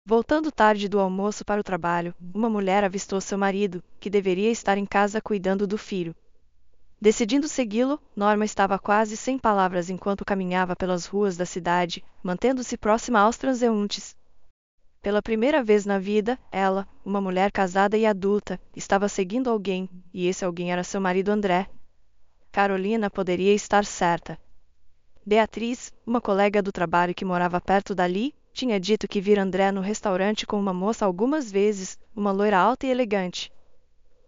Voltando tarde do almoço para o trabalho, uma mulher avistou seu marido, que deveria estar em casa cuidando do filho. Decidindo segui-lo, Norma estava quase sem palavras enquanto caminhava pelas ruas da cidade, mantendo-se próxima aos transeuntes. Pela primeira vez na vida, ela, uma mulher casada e adulta, estava seguindo alguém, e esse alguém era seu marido André. Carolina poderia estar certa. Beatriz, uma colega do trabalho que morava perto dali, tinha dito que vira André no restaurante com uma moça algumas vezes, uma loira alta e elegante.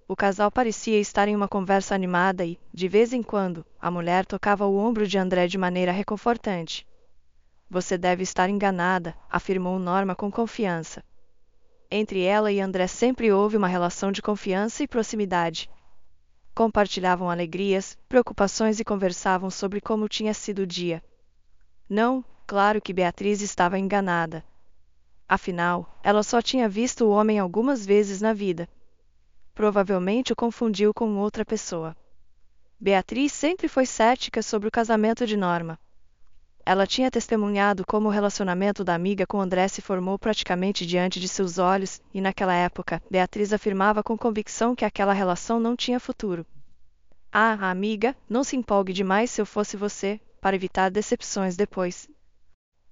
O casal parecia estar em uma conversa animada e, de vez em quando, a mulher tocava o ombro de André de maneira reconfortante. Você deve estar enganada, afirmou Norma com confiança. Entre ela e André sempre houve uma relação de confiança e proximidade. Compartilhavam alegrias, preocupações e conversavam sobre como tinha sido o dia. Não, claro que Beatriz estava enganada. Afinal, ela só tinha visto o homem algumas vezes na vida. Provavelmente o confundiu com outra pessoa. Beatriz sempre foi cética sobre o casamento de Norma. Ela tinha testemunhado como o relacionamento da amiga com André se formou praticamente diante de seus olhos, e naquela época, Beatriz afirmava com convicção que aquela relação não tinha futuro. Ah, amiga, não se empolgue demais se eu fosse você, para evitar decepções depois.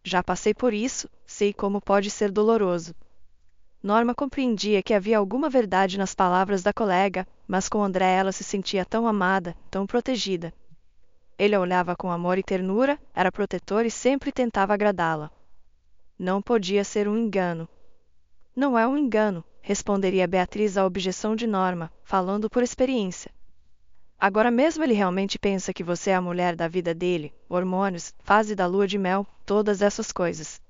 Já passei por isso, sei como pode ser doloroso. Norma compreendia que havia alguma verdade nas palavras da colega, mas com André ela se sentia tão amada, tão protegida. Ele a olhava com amor e ternura, era protetor e sempre tentava agradá-la. Não podia ser um engano. Não é um engano, responderia Beatriz à objeção de Norma, falando por experiência. Agora mesmo ele realmente pensa que você é a mulher da vida dele, hormônios, fase da lua de mel, todas essas coisas.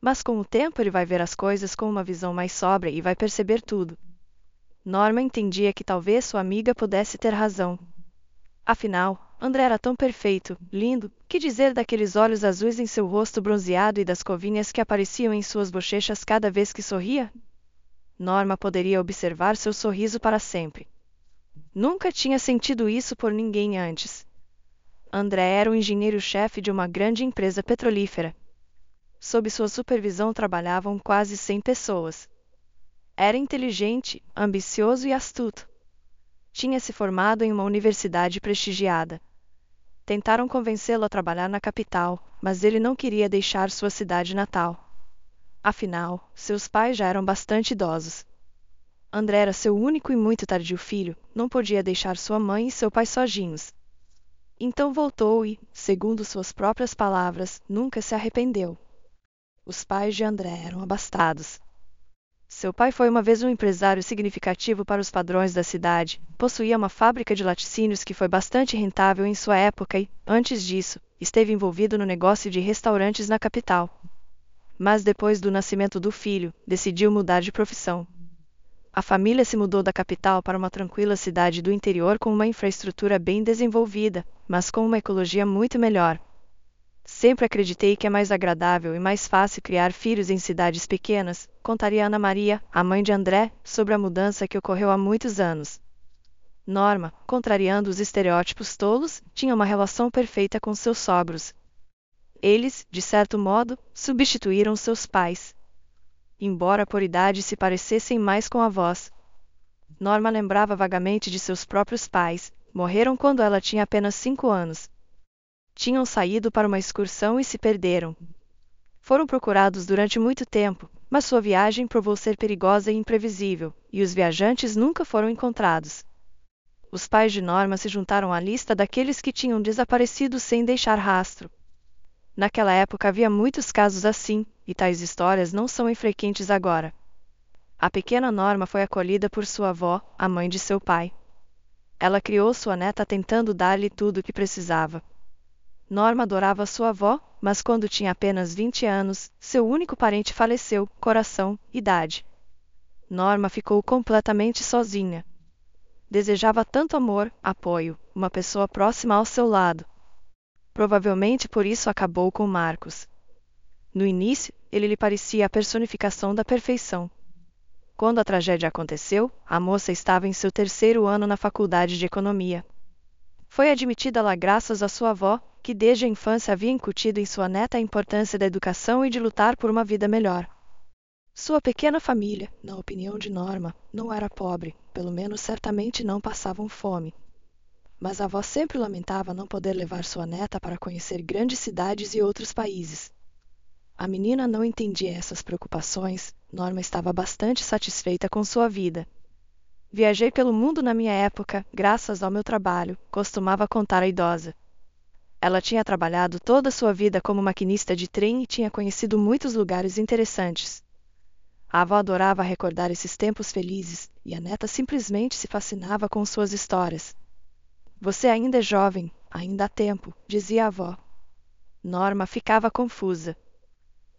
Mas com o tempo ele vai ver as coisas com uma visão mais sóbria e vai perceber tudo. Norma entendia que talvez sua amiga pudesse ter razão. Afinal, André era tão perfeito, lindo, que dizer daqueles olhos azuis em seu rosto bronzeado e das covinhas que apareciam em suas bochechas cada vez que sorria? Norma poderia observar seu sorriso para sempre. Nunca tinha sentido isso por ninguém antes. André era o engenheiro-chefe de uma grande empresa petrolífera. Sob sua supervisão trabalhavam quase 100 pessoas. Era inteligente, ambicioso e astuto. Tinha se formado em uma universidade prestigiada. Tentaram convencê-lo a trabalhar na capital, mas ele não queria deixar sua cidade natal. Afinal, seus pais já eram bastante idosos. André era seu único e muito tardio filho, não podia deixar sua mãe e seu pai sozinhos. Então voltou e, segundo suas próprias palavras, nunca se arrependeu. Os pais de André eram abastados. Seu pai foi uma vez um empresário significativo para os padrões da cidade, possuía uma fábrica de laticínios que foi bastante rentável em sua época e, antes disso, esteve envolvido no negócio de restaurantes na capital. Mas depois do nascimento do filho, decidiu mudar de profissão. A família se mudou da capital para uma tranquila cidade do interior com uma infraestrutura bem desenvolvida, mas com uma ecologia muito melhor. Sempre acreditei que é mais agradável e mais fácil criar filhos em cidades pequenas, contaria Ana Maria, a mãe de André, sobre a mudança que ocorreu há muitos anos. Norma, contrariando os estereótipos tolos, tinha uma relação perfeita com seus sogros. Eles, de certo modo, substituíram seus pais. Embora por idade se parecessem mais com avós. Norma lembrava vagamente de seus próprios pais, morreram quando ela tinha apenas 5 anos. Tinham saído para uma excursão e se perderam. Foram procurados durante muito tempo, mas sua viagem provou ser perigosa e imprevisível, e os viajantes nunca foram encontrados. Os pais de Norma se juntaram à lista daqueles que tinham desaparecido sem deixar rastro. Naquela época havia muitos casos assim, e tais histórias não são infrequentes agora. A pequena Norma foi acolhida por sua avó, a mãe de seu pai. Ela criou sua neta tentando dar-lhe tudo o que precisava. Norma adorava sua avó, mas quando tinha apenas 20 anos, seu único parente faleceu, coração, idade. Norma ficou completamente sozinha. Desejava tanto amor, apoio, uma pessoa próxima ao seu lado. Provavelmente por isso acabou com Marcos. No início, ele lhe parecia a personificação da perfeição. Quando a tragédia aconteceu, a moça estava em seu 3º ano na faculdade de economia. Foi admitida lá graças à sua avó, que desde a infância havia incutido em sua neta a importância da educação e de lutar por uma vida melhor. Sua pequena família, na opinião de Norma, não era pobre, pelo menos certamente não passavam fome. Mas a avó sempre lamentava não poder levar sua neta para conhecer grandes cidades e outros países. A menina não entendia essas preocupações. Norma estava bastante satisfeita com sua vida. Viajei pelo mundo na minha época, graças ao meu trabalho, costumava contar a idosa. Ela tinha trabalhado toda a sua vida como maquinista de trem e tinha conhecido muitos lugares interessantes. A avó adorava recordar esses tempos felizes, e a neta simplesmente se fascinava com suas histórias. Você ainda é jovem, ainda há tempo, dizia a avó. Norma ficava confusa.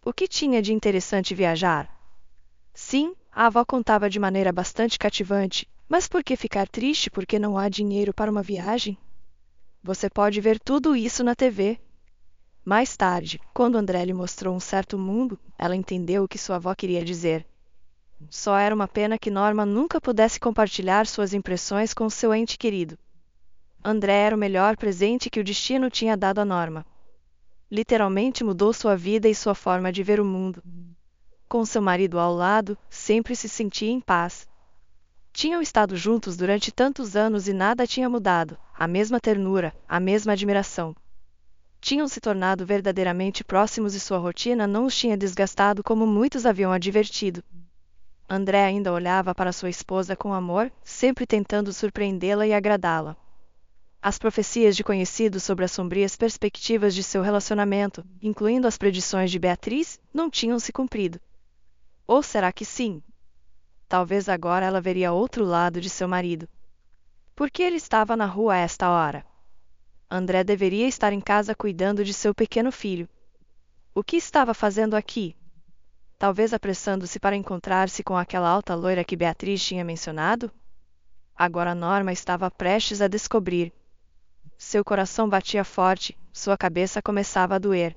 O que tinha de interessante viajar? Sim, a avó contava de maneira bastante cativante, mas por que ficar triste porque não há dinheiro para uma viagem? Você pode ver tudo isso na TV. Mais tarde, quando André lhe mostrou um certo mundo, ela entendeu o que sua avó queria dizer. Só era uma pena que Norma nunca pudesse compartilhar suas impressões com seu ente querido. André era o melhor presente que o destino tinha dado a Norma. Literalmente mudou sua vida e sua forma de ver o mundo. Com seu marido ao lado, sempre se sentia em paz. Tinham estado juntos durante tantos anos e nada tinha mudado, a mesma ternura, a mesma admiração. Tinham se tornado verdadeiramente próximos e sua rotina não os tinha desgastado como muitos haviam advertido. André ainda olhava para sua esposa com amor, sempre tentando surpreendê-la e agradá-la. As profecias de conhecidos sobre as sombrias perspectivas de seu relacionamento, incluindo as predições de Beatriz, não tinham se cumprido. Ou será que sim? Talvez agora ela veria outro lado de seu marido. Por que ele estava na rua a esta hora? André deveria estar em casa cuidando de seu pequeno filho. O que estava fazendo aqui? Talvez apressando-se para encontrar-se com aquela alta loira que Beatriz tinha mencionado? Agora Norma estava prestes a descobrir. Seu coração batia forte, sua cabeça começava a doer.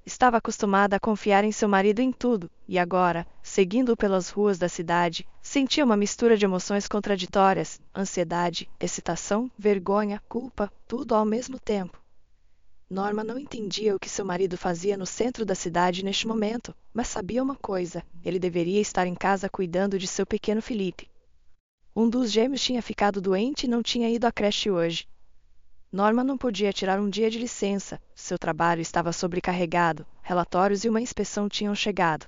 Estava acostumada a confiar em seu marido em tudo, e agora, seguindo-o pelas ruas da cidade, sentia uma mistura de emoções contraditórias, ansiedade, excitação, vergonha, culpa, tudo ao mesmo tempo. Norma não entendia o que seu marido fazia no centro da cidade neste momento, mas sabia uma coisa: ele deveria estar em casa cuidando de seu pequeno Felipe. Um dos gêmeos tinha ficado doente e não tinha ido à creche hoje. Norma não podia tirar um dia de licença, seu trabalho estava sobrecarregado, relatórios e uma inspeção tinham chegado.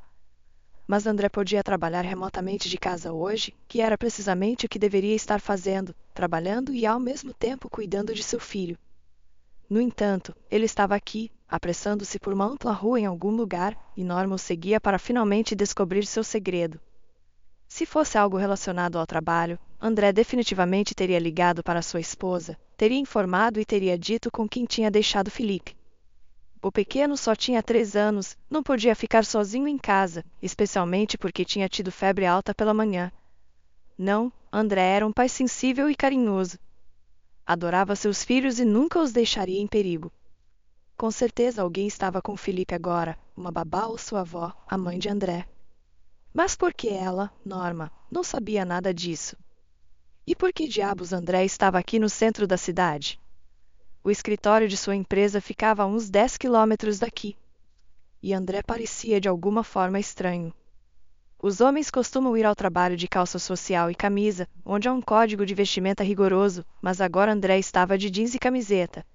Mas André podia trabalhar remotamente de casa hoje, que era precisamente o que deveria estar fazendo, trabalhando e ao mesmo tempo cuidando de seu filho. No entanto, ele estava aqui, apressando-se por uma ampla rua em algum lugar, e Norma o seguia para finalmente descobrir seu segredo. Se fosse algo relacionado ao trabalho, André definitivamente teria ligado para sua esposa, teria informado e teria dito com quem tinha deixado Felipe. O pequeno só tinha 3 anos, não podia ficar sozinho em casa, especialmente porque tinha tido febre alta pela manhã. Não, André era um pai sensível e carinhoso. Adorava seus filhos e nunca os deixaria em perigo. Com certeza alguém estava com Felipe agora, uma babá ou sua avó, a mãe de André. Mas por que ela, Norma, não sabia nada disso? E por que diabos André estava aqui no centro da cidade? O escritório de sua empresa ficava a uns 10 quilômetros daqui. E André parecia de alguma forma estranho. Os homens costumam ir ao trabalho de calça social e camisa, onde há um código de vestimenta rigoroso, mas agora André estava de jeans e camiseta.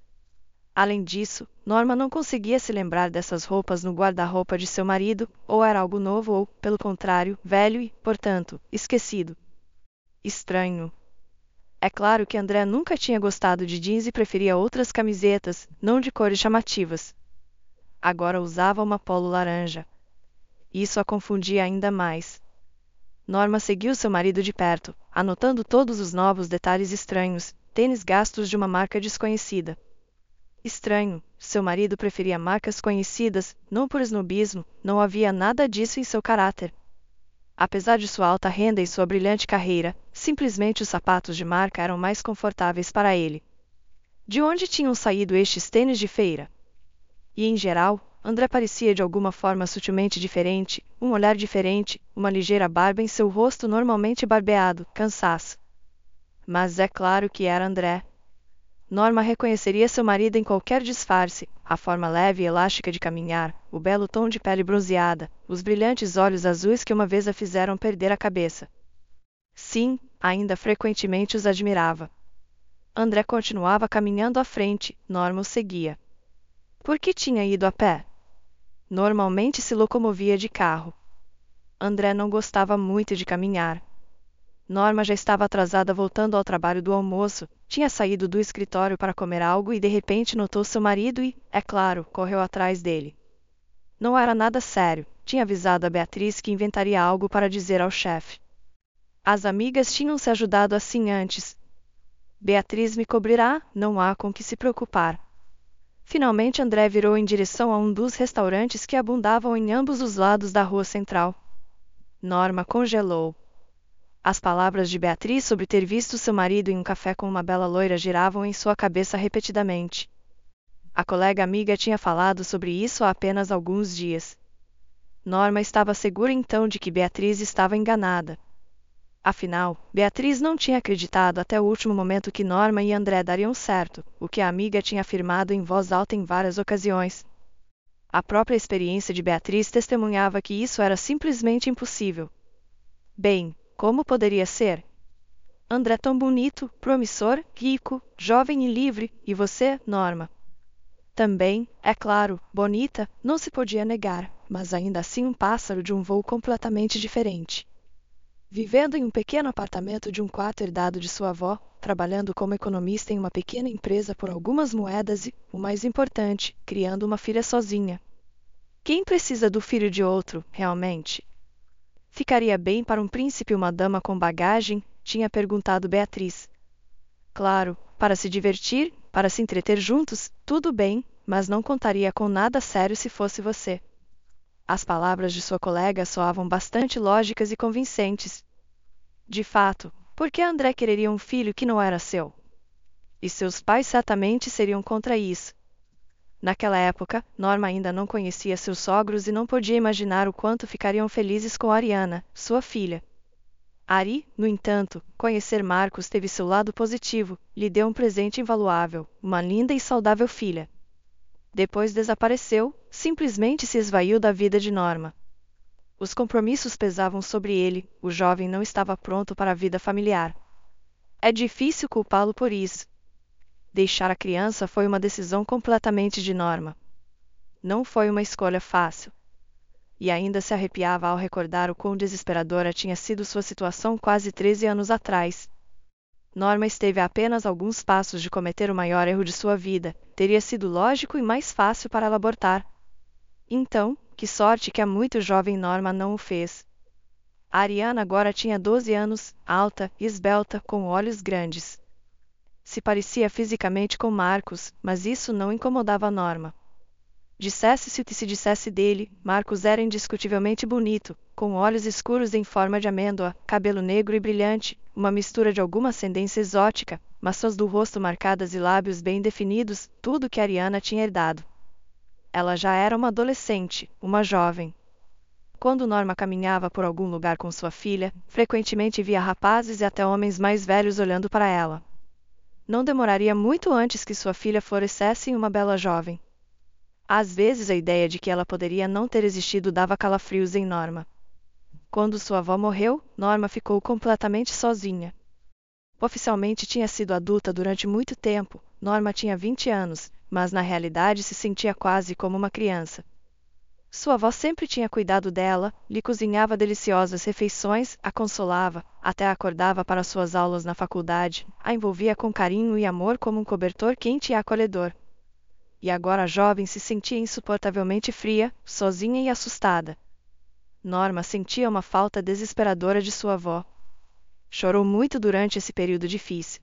Além disso, Norma não conseguia se lembrar dessas roupas no guarda-roupa de seu marido, ou era algo novo ou, pelo contrário, velho e, portanto, esquecido. Estranho. É claro que André nunca tinha gostado de jeans e preferia outras camisetas, não de cores chamativas. Agora usava uma polo laranja. Isso a confundia ainda mais. Norma seguiu seu marido de perto, anotando todos os novos detalhes estranhos, tênis gastos de uma marca desconhecida. Estranho, seu marido preferia marcas conhecidas, não por snobismo, não havia nada disso em seu caráter. Apesar de sua alta renda e sua brilhante carreira, simplesmente os sapatos de marca eram mais confortáveis para ele. De onde tinham saído estes tênis de feira? E, em geral, André parecia de alguma forma sutilmente diferente, um olhar diferente, uma ligeira barba em seu rosto normalmente barbeado, cansaço. Mas é claro que era André. Norma reconheceria seu marido em qualquer disfarce, a forma leve e elástica de caminhar, o belo tom de pele bronzeada, os brilhantes olhos azuis que uma vez a fizeram perder a cabeça. Sim, ainda frequentemente os admirava. André continuava caminhando à frente, Norma o seguia. Por que tinha ido a pé? Normalmente se locomovia de carro. André não gostava muito de caminhar. Norma já estava atrasada voltando ao trabalho do almoço, tinha saído do escritório para comer algo e de repente notou seu marido e, é claro, correu atrás dele. Não era nada sério, tinha avisado a Beatriz que inventaria algo para dizer ao chefe. As amigas tinham se ajudado assim antes. Beatriz me cobrirá, não há com que se preocupar. Finalmente André virou em direção a um dos restaurantes que abundavam em ambos os lados da rua central. Norma congelou. As palavras de Beatriz sobre ter visto seu marido em um café com uma bela loira giravam em sua cabeça repetidamente. A colega amiga tinha falado sobre isso há apenas alguns dias. Norma estava segura então de que Beatriz estava enganada. Afinal, Beatriz não tinha acreditado até o último momento que Norma e André dariam certo, o que a amiga tinha afirmado em voz alta em várias ocasiões. A própria experiência de Beatriz testemunhava que isso era simplesmente impossível. Bem, como poderia ser? André tão bonito, promissor, rico, jovem e livre, e você, Norma? Também, é claro, bonita, não se podia negar, mas ainda assim um pássaro de um voo completamente diferente. Vivendo em um pequeno apartamento de um quarto herdado de sua avó, trabalhando como economista em uma pequena empresa por algumas moedas e, o mais importante, criando uma filha sozinha. Quem precisa do filho de outro, realmente? Ficaria bem para um príncipe uma dama com bagagem? Tinha perguntado Beatriz. Claro, para se divertir, para se entreter juntos, tudo bem, mas não contaria com nada sério se fosse você. As palavras de sua colega soavam bastante lógicas e convincentes. De fato, por que André quereria um filho que não era seu? E seus pais certamente seriam contra isso. Naquela época, Norma ainda não conhecia seus sogros e não podia imaginar o quanto ficariam felizes com Ariana, sua filha. Ari, no entanto, conhecer Marcos teve seu lado positivo, lhe deu um presente invaluável, uma linda e saudável filha. Depois desapareceu, simplesmente se esvaiu da vida de Norma. Os compromissos pesavam sobre ele, o jovem não estava pronto para a vida familiar. É difícil culpá-lo por isso. Deixar a criança foi uma decisão completamente de Norma. Não foi uma escolha fácil. E ainda se arrepiava ao recordar o quão desesperadora tinha sido sua situação quase 13 anos atrás. Norma esteve a apenas alguns passos de cometer o maior erro de sua vida, teria sido lógico e mais fácil para ela abortar. Então, que sorte que a muito jovem Norma não o fez. A Ariana agora tinha 12 anos, alta, esbelta, com olhos grandes. Se parecia fisicamente com Marcos, mas isso não incomodava Norma. Dissesse-se o que se dissesse dele, Marcos era indiscutivelmente bonito, com olhos escuros em forma de amêndoa, cabelo negro e brilhante, uma mistura de alguma ascendência exótica, maçãs do rosto marcadas e lábios bem definidos, tudo que Ariana tinha herdado. Ela já era uma adolescente, uma jovem. Quando Norma caminhava por algum lugar com sua filha, frequentemente via rapazes e até homens mais velhos olhando para ela. Não demoraria muito antes que sua filha florescesse em uma bela jovem. Às vezes a ideia de que ela poderia não ter existido dava calafrios em Norma. Quando sua avó morreu, Norma ficou completamente sozinha. Oficialmente tinha sido adulta durante muito tempo, Norma tinha 20 anos, mas na realidade se sentia quase como uma criança. Sua avó sempre tinha cuidado dela, lhe cozinhava deliciosas refeições, a consolava, até a acordava para suas aulas na faculdade, a envolvia com carinho e amor como um cobertor quente e acolhedor. E agora a jovem se sentia insuportavelmente fria, sozinha e assustada. Norma sentia uma falta desesperadora de sua avó. Chorou muito durante esse período difícil.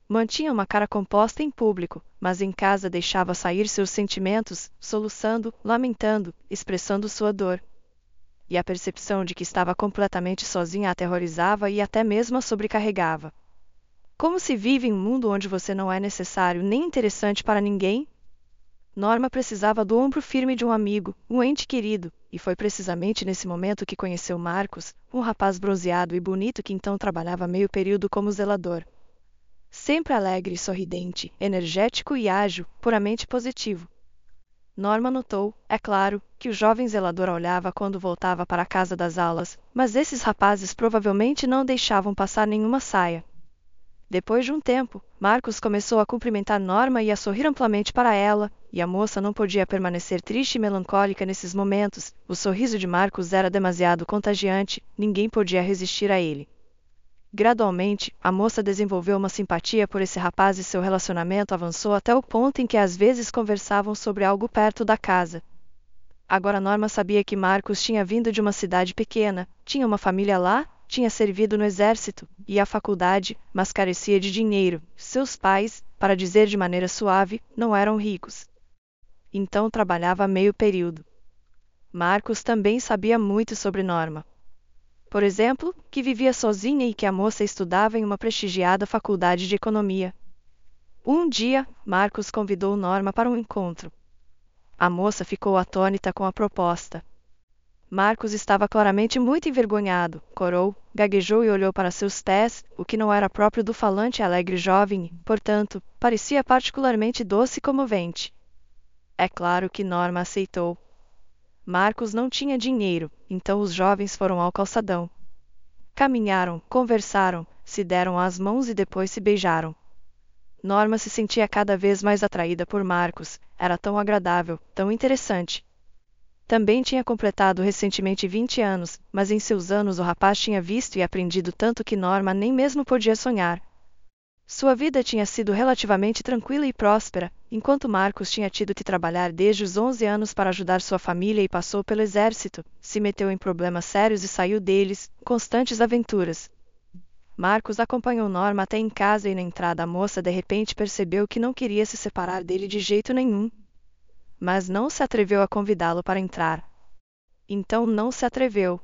Mantinha uma cara composta em público, mas em casa deixava sair seus sentimentos, soluçando, lamentando, expressando sua dor. E a percepção de que estava completamente sozinha a aterrorizava e até mesmo a sobrecarregava. Como se vive em um mundo onde você não é necessário nem interessante para ninguém? Norma precisava do ombro firme de um amigo, um ente querido, e foi precisamente nesse momento que conheceu Marcos, um rapaz bronzeado e bonito que então trabalhava meio período como zelador. Sempre alegre e sorridente, energético e ágil, puramente positivo. Norma notou, é claro, que o jovem zelador a olhava quando voltava para a casa das aulas, mas esses rapazes provavelmente não deixavam passar nenhuma saia. Depois de um tempo, Marcos começou a cumprimentar Norma e a sorrir amplamente para ela, e a moça não podia permanecer triste e melancólica nesses momentos. O sorriso de Marcos era demasiado contagiante, ninguém podia resistir a ele. Gradualmente, a moça desenvolveu uma simpatia por esse rapaz e seu relacionamento avançou até o ponto em que às vezes conversavam sobre algo perto da casa. Agora Norma sabia que Marcos tinha vindo de uma cidade pequena, tinha uma família lá, tinha servido no exército, e a faculdade, mas carecia de dinheiro. Seus pais, para dizer de maneira suave, não eram ricos. Então trabalhava a meio período. Marcos também sabia muito sobre Norma. Por exemplo, que vivia sozinha e que a moça estudava em uma prestigiada faculdade de economia. Um dia, Marcos convidou Norma para um encontro. A moça ficou atônita com a proposta. Marcos estava claramente muito envergonhado, corou, gaguejou e olhou para seus pés, o que não era próprio do falante e alegre jovem e, portanto, parecia particularmente doce e comovente. É claro que Norma aceitou. Marcos não tinha dinheiro, então os jovens foram ao calçadão. Caminharam, conversaram, se deram as mãos e depois se beijaram. Norma se sentia cada vez mais atraída por Marcos, era tão agradável, tão interessante. Também tinha completado recentemente 20 anos, mas em seus anos o rapaz tinha visto e aprendido tanto que Norma nem mesmo podia sonhar. Sua vida tinha sido relativamente tranquila e próspera, enquanto Marcos tinha tido que trabalhar desde os 11 anos para ajudar sua família e passou pelo exército, se meteu em problemas sérios e saiu deles, constantes aventuras. Marcos acompanhou Norma até em casa e na entrada a moça de repente percebeu que não queria se separar dele de jeito nenhum. Mas não se atreveu a convidá-lo para entrar. Então não se atreveu.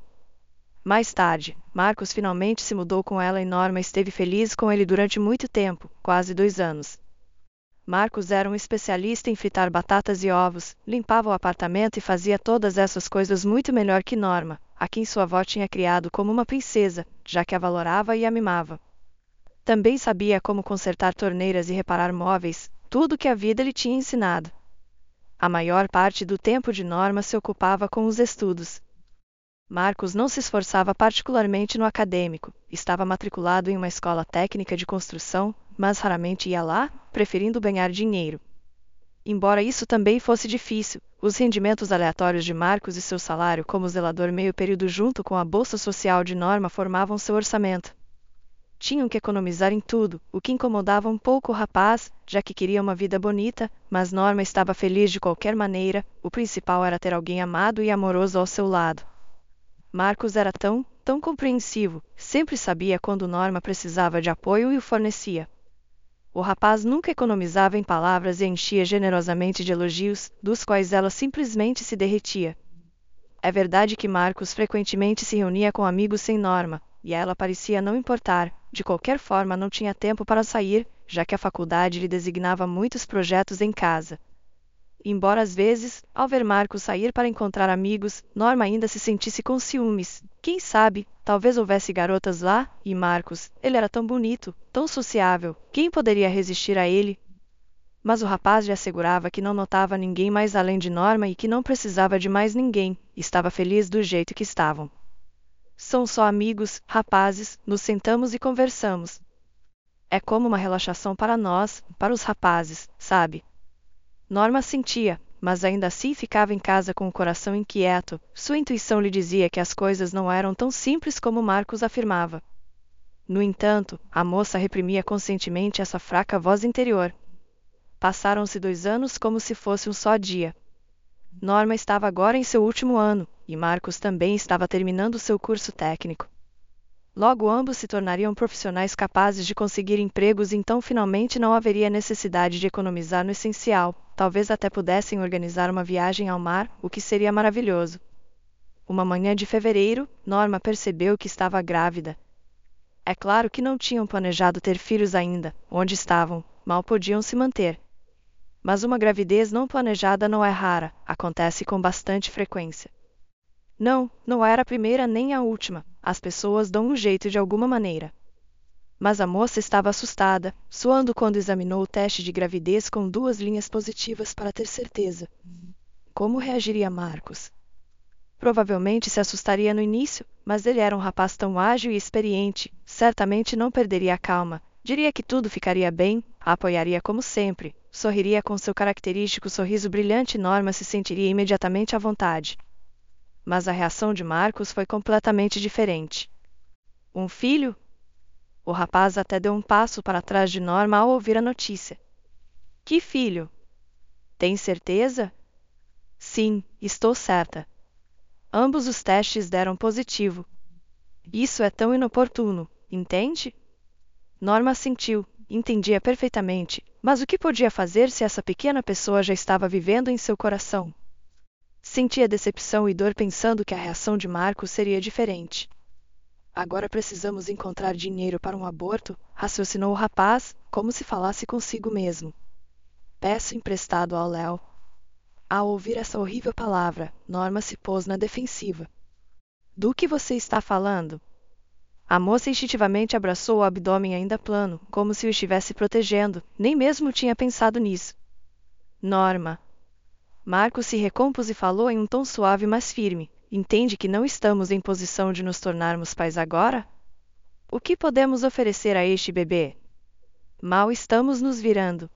Mais tarde, Marcos finalmente se mudou com ela e Norma esteve feliz com ele durante muito tempo, quase 2 anos. Marcos era um especialista em fritar batatas e ovos, limpava o apartamento e fazia todas essas coisas muito melhor que Norma, a quem sua avó tinha criado como uma princesa, já que a valorava e a mimava. Também sabia como consertar torneiras e reparar móveis, tudo que a vida lhe tinha ensinado. A maior parte do tempo de Norma se ocupava com os estudos. Marcos não se esforçava particularmente no acadêmico, estava matriculado em uma escola técnica de construção, mas raramente ia lá, preferindo ganhar dinheiro. Embora isso também fosse difícil, os rendimentos aleatórios de Marcos e seu salário como zelador meio período junto com a bolsa social de Norma formavam seu orçamento. Tinham que economizar em tudo, o que incomodava um pouco o rapaz, já que queria uma vida bonita, mas Norma estava feliz de qualquer maneira, o principal era ter alguém amado e amoroso ao seu lado. Marcos era tão compreensivo, sempre sabia quando Norma precisava de apoio e o fornecia. O rapaz nunca economizava em palavras e enchia generosamente de elogios, dos quais ela simplesmente se derretia. É verdade que Marcos frequentemente se reunia com amigos sem Norma, e ela parecia não importar, de qualquer forma não tinha tempo para sair, já que a faculdade lhe designava muitos projetos em casa. Embora às vezes, ao ver Marcos sair para encontrar amigos, Norma ainda se sentisse com ciúmes. Quem sabe, talvez houvesse garotas lá, e Marcos, ele era tão bonito, tão sociável, quem poderia resistir a ele? Mas o rapaz lhe assegurava que não notava ninguém mais além de Norma e que não precisava de mais ninguém, estava feliz do jeito que estavam. São só amigos, rapazes, nos sentamos e conversamos. É como uma relaxação para nós, para os rapazes, sabe? Norma sentia, mas ainda assim ficava em casa com o coração inquieto. Sua intuição lhe dizia que as coisas não eram tão simples como Marcos afirmava. No entanto, a moça reprimia conscientemente essa fraca voz interior. Passaram-se 2 anos como se fosse um só dia. Norma estava agora em seu último ano, e Marcos também estava terminando seu curso técnico. Logo ambos se tornariam profissionais capazes de conseguir empregos e então finalmente não haveria necessidade de economizar no essencial, talvez até pudessem organizar uma viagem ao mar, o que seria maravilhoso. Uma manhã de fevereiro, Norma percebeu que estava grávida. É claro que não tinham planejado ter filhos ainda, onde estavam, mal podiam se manter. Mas uma gravidez não planejada não é rara, acontece com bastante frequência. Não era a primeira nem a última, as pessoas dão um jeito de alguma maneira. Mas a moça estava assustada, suando quando examinou o teste de gravidez com 2 linhas positivas para ter certeza. Como reagiria Marcos? Provavelmente se assustaria no início, mas ele era um rapaz tão ágil e experiente, certamente não perderia a calma. Diria que tudo ficaria bem, a apoiaria como sempre, sorriria com seu característico sorriso brilhante e Norma se sentiria imediatamente à vontade. Mas a reação de Marcos foi completamente diferente. Um filho? O rapaz até deu um passo para trás de Norma ao ouvir a notícia. Que filho? Tem certeza? Sim, estou certa. Ambos os testes deram positivo. Isso é tão inoportuno, entende? Norma assentiu, entendia perfeitamente, mas o que podia fazer se essa pequena pessoa já estava vivendo em seu coração? Sentia decepção e dor pensando que a reação de Marcos seria diferente. Agora precisamos encontrar dinheiro para um aborto, raciocinou o rapaz, como se falasse consigo mesmo. Peço emprestado ao Léo. Ao ouvir essa horrível palavra, Norma se pôs na defensiva. Do que você está falando? A moça instintivamente abraçou o abdômen ainda plano, como se o estivesse protegendo, nem mesmo tinha pensado nisso. Norma. Marcos se recompôs e falou em um tom suave mas firme. Entende que não estamos em posição de nos tornarmos pais agora? O que podemos oferecer a este bebê? Mal estamos nos virando.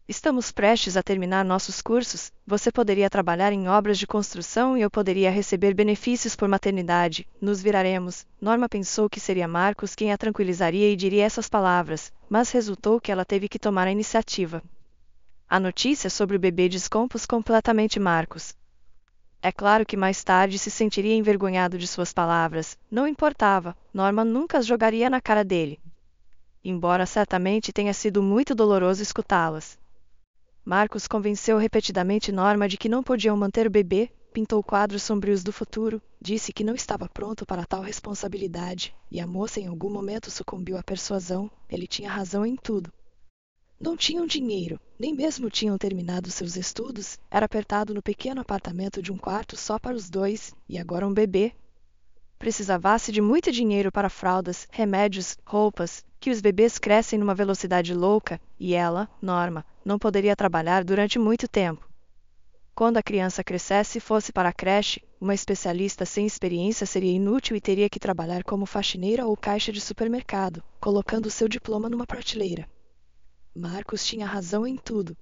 Estamos prestes a terminar nossos cursos, você poderia trabalhar em obras de construção e eu poderia receber benefícios por maternidade, nos viraremos. Norma pensou que seria Marcos quem a tranquilizaria e diria essas palavras, mas resultou que ela teve que tomar a iniciativa. A notícia sobre o bebê descompôs completamente Marcos. É claro que mais tarde se sentiria envergonhado de suas palavras, não importava, Norma nunca as jogaria na cara dele. Embora certamente tenha sido muito doloroso escutá-las. Marcos convenceu repetidamente Norma de que não podiam manter o bebê, pintou quadros sombrios do futuro, disse que não estava pronto para tal responsabilidade, e a moça em algum momento sucumbiu à persuasão, ele tinha razão em tudo. Não tinham dinheiro, nem mesmo tinham terminado seus estudos, era apertado no pequeno apartamento de um quarto só para os dois, e agora um bebê. Precisava-se de muito dinheiro para fraldas, remédios, roupas, que os bebês crescem numa velocidade louca, e ela, Norma, não poderia trabalhar durante muito tempo. Quando a criança crescesse e fosse para a creche, uma especialista sem experiência seria inútil e teria que trabalhar como faxineira ou caixa de supermercado, colocando seu diploma numa prateleira. Marcos tinha razão em tudo.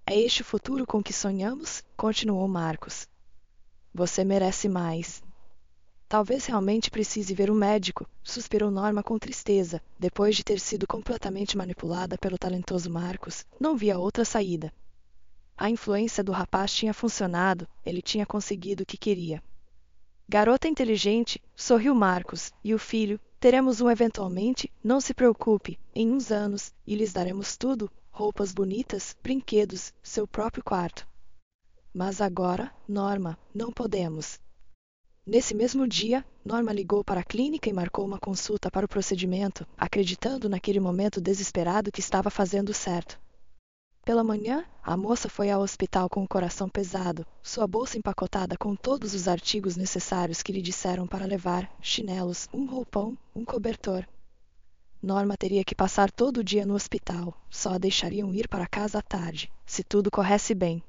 É este o futuro com que sonhamos? Continuou Marcos. Você merece mais. Talvez realmente precise ver um médico, suspirou Norma com tristeza. Depois de ter sido completamente manipulada pelo talentoso Marcos, não via outra saída. A influência do rapaz tinha funcionado, ele tinha conseguido o que queria. Garota inteligente, sorriu Marcos, e o filho, teremos um eventualmente, não se preocupe, em uns anos, e lhes daremos tudo, roupas bonitas, brinquedos, seu próprio quarto. Mas agora, Norma, não podemos. Nesse mesmo dia, Norma ligou para a clínica e marcou uma consulta para o procedimento, acreditando naquele momento desesperado que estava fazendo certo. Pela manhã, a moça foi ao hospital com o coração pesado, sua bolsa empacotada com todos os artigos necessários que lhe disseram para levar, chinelos, um roupão, um cobertor. Norma teria que passar todo o dia no hospital, só a deixariam ir para casa à tarde, se tudo corresse bem.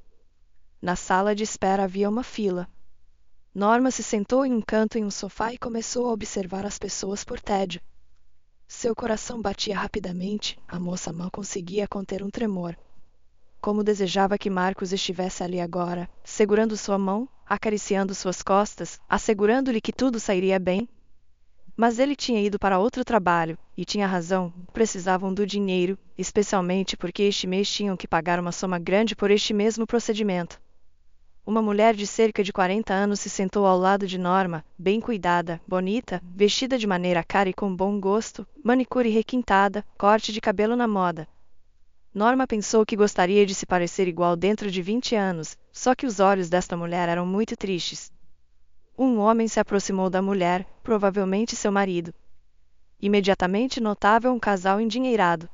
Na sala de espera havia uma fila. Norma se sentou em um canto em um sofá e começou a observar as pessoas por tédio. Seu coração batia rapidamente, a moça mal conseguia conter um tremor. Como desejava que Marcos estivesse ali agora, segurando sua mão, acariciando suas costas, assegurando-lhe que tudo sairia bem. Mas ele tinha ido para outro trabalho, e tinha razão, precisavam do dinheiro, especialmente porque este mês tinham que pagar uma soma grande por este mesmo procedimento. Uma mulher de cerca de 40 anos se sentou ao lado de Norma, bem cuidada, bonita, vestida de maneira cara e com bom gosto, manicure requintada, corte de cabelo na moda. Norma pensou que gostaria de se parecer igual dentro de 20 anos, só que os olhos desta mulher eram muito tristes. Um homem se aproximou da mulher, provavelmente seu marido. Imediatamente notava um casal endinheirado.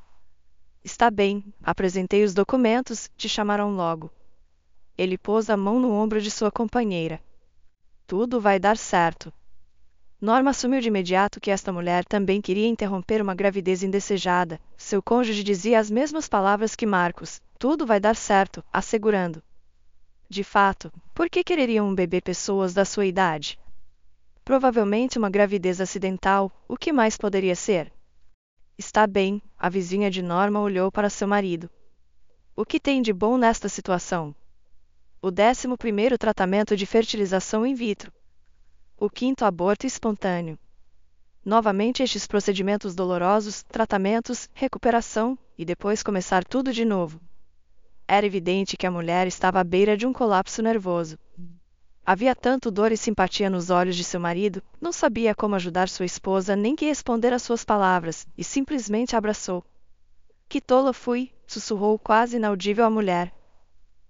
Está bem, apresentei os documentos, te chamarão logo. Ele pôs a mão no ombro de sua companheira. Tudo vai dar certo. Norma assumiu de imediato que esta mulher também queria interromper uma gravidez indesejada. Seu cônjuge dizia as mesmas palavras que Marcos: tudo vai dar certo, assegurando. De fato, por que quereriam um bebê pessoas da sua idade? Provavelmente uma gravidez acidental, o que mais poderia ser? Está bem, a vizinha de Norma olhou para seu marido. O que tem de bom nesta situação? O 11º tratamento de fertilização in vitro. O 5º aborto espontâneo. Novamente estes procedimentos dolorosos, tratamentos, recuperação, e depois começar tudo de novo. Era evidente que a mulher estava à beira de um colapso nervoso. Havia tanto dor e simpatia nos olhos de seu marido, não sabia como ajudar sua esposa nem que responder às suas palavras, e simplesmente abraçou. Que tola fui, sussurrou quase inaudível à mulher.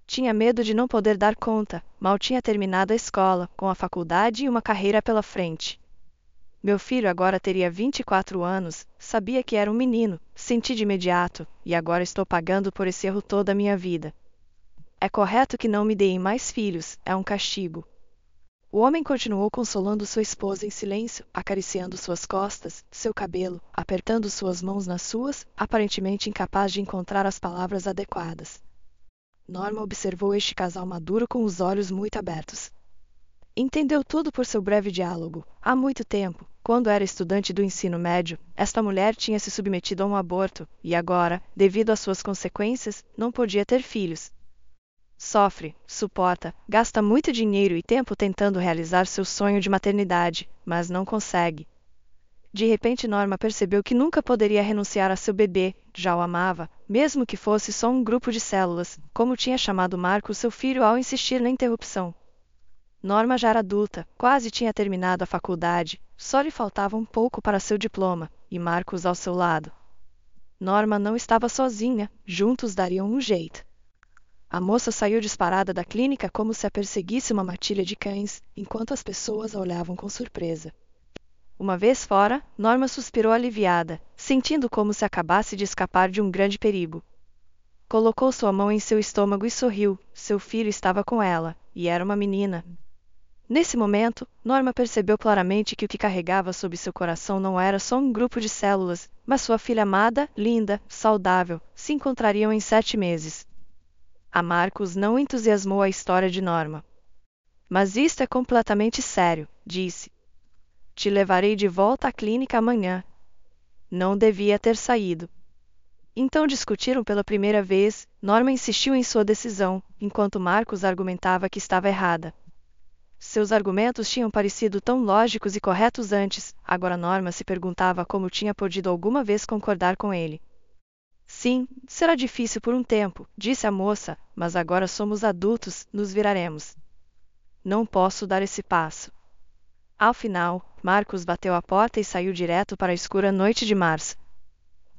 Tinha medo de não poder dar conta, mal tinha terminado a escola, com a faculdade e uma carreira pela frente. Meu filho agora teria 24 anos, sabia que era um menino, senti de imediato, e agora estou pagando por esse erro toda a minha vida. É correto que não me deem mais filhos, é um castigo. O homem continuou consolando sua esposa em silêncio, acariciando suas costas, seu cabelo, apertando suas mãos nas suas, aparentemente incapaz de encontrar as palavras adequadas. Norma observou este casal maduro com os olhos muito abertos. Entendeu tudo por seu breve diálogo. Há muito tempo, quando era estudante do ensino médio, esta mulher tinha se submetido a um aborto, e agora, devido às suas consequências, não podia ter filhos. Sofre, suporta, gasta muito dinheiro e tempo tentando realizar seu sonho de maternidade, mas não consegue. De repente Norma percebeu que nunca poderia renunciar a seu bebê, já o amava, mesmo que fosse só um grupo de células, como tinha chamado Marcos seu filho ao insistir na interrupção. Norma já era adulta, quase tinha terminado a faculdade, só lhe faltava um pouco para seu diploma, e Marcos ao seu lado. Norma não estava sozinha, juntos dariam um jeito. A moça saiu disparada da clínica como se a perseguisse uma matilha de cães, enquanto as pessoas a olhavam com surpresa. Uma vez fora, Norma suspirou aliviada, sentindo como se acabasse de escapar de um grande perigo. Colocou sua mão em seu estômago e sorriu, seu filho estava com ela, e era uma menina. Nesse momento, Norma percebeu claramente que o que carregava sob seu coração não era só um grupo de células, mas sua filha amada, linda, saudável, se encontrariam em 7 meses. A Marcos não entusiasmou a história de Norma. Mas isto é completamente sério, disse. Te levarei de volta à clínica amanhã. Não devia ter saído. Então discutiram pela primeira vez, Norma insistiu em sua decisão, enquanto Marcos argumentava que estava errada. Seus argumentos tinham parecido tão lógicos e corretos antes, agora Norma se perguntava como tinha podido alguma vez concordar com ele. Sim, será difícil por um tempo, disse a moça, mas agora somos adultos, nos viraremos. Não posso dar esse passo. Ao final, Marcos bateu a porta e saiu direto para a escura noite de março.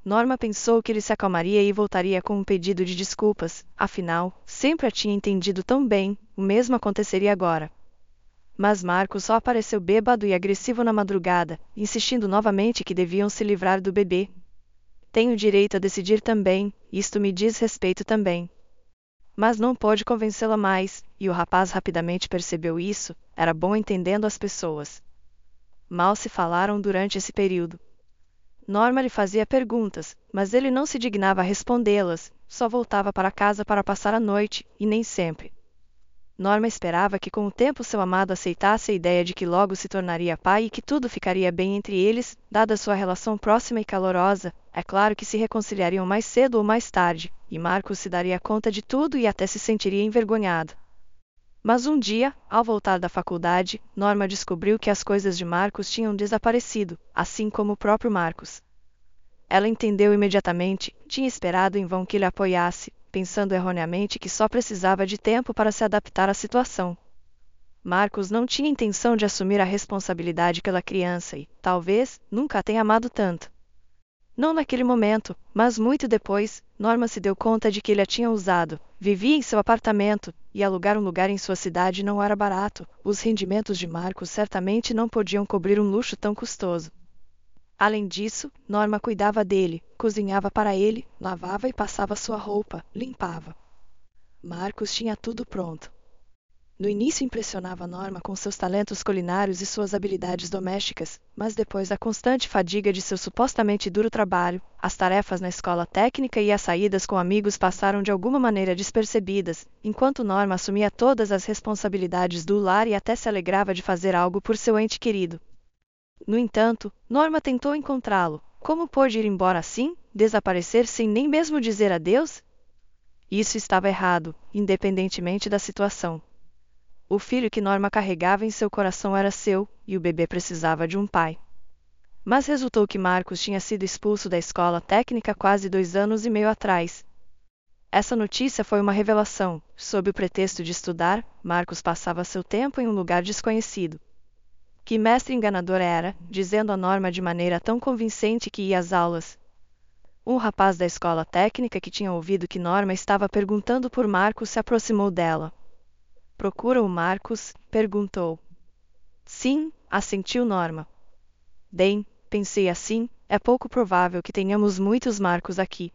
Norma pensou que ele se acalmaria e voltaria com um pedido de desculpas, afinal, sempre a tinha entendido tão bem, o mesmo aconteceria agora. Mas Marcos só apareceu bêbado e agressivo na madrugada, insistindo novamente que deviam se livrar do bebê. Tenho direito a decidir também, isto me diz respeito também. Mas não pôde convencê-la mais, e o rapaz rapidamente percebeu isso, era bom entendendo as pessoas. Mal se falaram durante esse período. Norma lhe fazia perguntas, mas ele não se dignava a respondê-las, só voltava para casa para passar a noite, e nem sempre. Norma esperava que com o tempo seu amado aceitasse a ideia de que logo se tornaria pai e que tudo ficaria bem entre eles, dada sua relação próxima e calorosa. É claro que se reconciliariam mais cedo ou mais tarde, e Marcos se daria conta de tudo e até se sentiria envergonhado. Mas um dia, ao voltar da faculdade, Norma descobriu que as coisas de Marcos tinham desaparecido, assim como o próprio Marcos. Ela entendeu imediatamente, tinha esperado em vão que ele apoiasse, pensando erroneamente que só precisava de tempo para se adaptar à situação. Marcos não tinha intenção de assumir a responsabilidade pela criança e, talvez, nunca a tenha amado tanto. Não naquele momento, mas muito depois, Norma se deu conta de que ele a tinha usado. Vivia em seu apartamento, e alugar um lugar em sua cidade não era barato. Os rendimentos de Marcos certamente não podiam cobrir um luxo tão custoso. Além disso, Norma cuidava dele, cozinhava para ele, lavava e passava sua roupa, limpava. Marcos tinha tudo pronto. No início impressionava Norma com seus talentos culinários e suas habilidades domésticas, mas depois da constante fadiga de seu supostamente duro trabalho, as tarefas na escola técnica e as saídas com amigos passaram de alguma maneira despercebidas, enquanto Norma assumia todas as responsabilidades do lar e até se alegrava de fazer algo por seu ente querido. No entanto, Norma tentou encontrá-lo. Como pôde ir embora assim, desaparecer sem nem mesmo dizer adeus? Isso estava errado, independentemente da situação. O filho que Norma carregava em seu coração era seu, e o bebê precisava de um pai. Mas resultou que Marcos tinha sido expulso da escola técnica quase 2 anos e meio atrás. Essa notícia foi uma revelação. Sob o pretexto de estudar, Marcos passava seu tempo em um lugar desconhecido. Que mestre enganador era, dizendo a Norma de maneira tão convincente que ia às aulas. Um rapaz da escola técnica que tinha ouvido que Norma estava perguntando por Marcos se aproximou dela. Procura o Marcos? Perguntou. Sim, assentiu Norma. Bem, pensei assim, é pouco provável que tenhamos muitos Marcos aqui.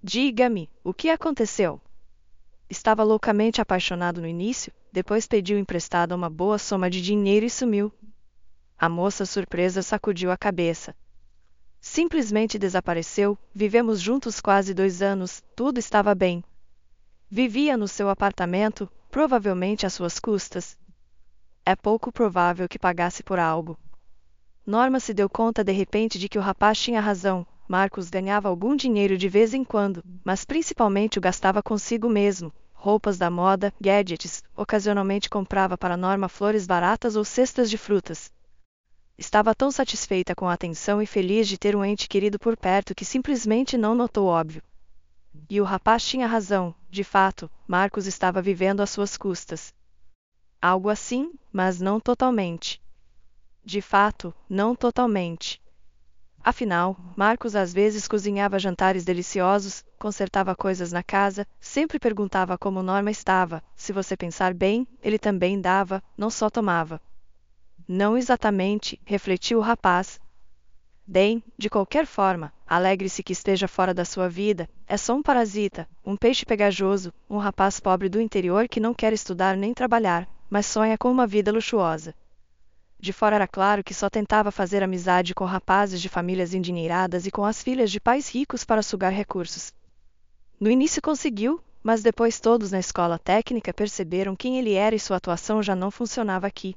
Diga-me, o que aconteceu? Estava loucamente apaixonado no início, depois pediu emprestado uma boa soma de dinheiro e sumiu. A moça surpresa sacudiu a cabeça. Simplesmente desapareceu, vivemos juntos quase 2 anos, tudo estava bem. Vivia no seu apartamento, provavelmente às suas custas. É pouco provável que pagasse por algo. Norma se deu conta de repente de que o rapaz tinha razão. Marcos ganhava algum dinheiro de vez em quando, mas principalmente o gastava consigo mesmo. Roupas da moda, gadgets, ocasionalmente comprava para Norma flores baratas ou cestas de frutas. Estava tão satisfeita com a atenção e feliz de ter um ente querido por perto que simplesmente não notou o óbvio. E o rapaz tinha razão, de fato, Marcos estava vivendo às suas custas. Algo assim, mas não totalmente. De fato, não totalmente. Afinal, Marcos às vezes cozinhava jantares deliciosos, consertava coisas na casa, sempre perguntava como Norma estava. Se você pensar bem, ele também dava, não só tomava. Não exatamente, refletiu o rapaz. Bem, de qualquer forma, alegre-se que esteja fora da sua vida, é só um parasita, um peixe pegajoso, um rapaz pobre do interior que não quer estudar nem trabalhar, mas sonha com uma vida luxuosa. De fora era claro que só tentava fazer amizade com rapazes de famílias endinheiradas e com as filhas de pais ricos para sugar recursos. No início conseguiu, mas depois todos na escola técnica perceberam quem ele era e sua atuação já não funcionava aqui.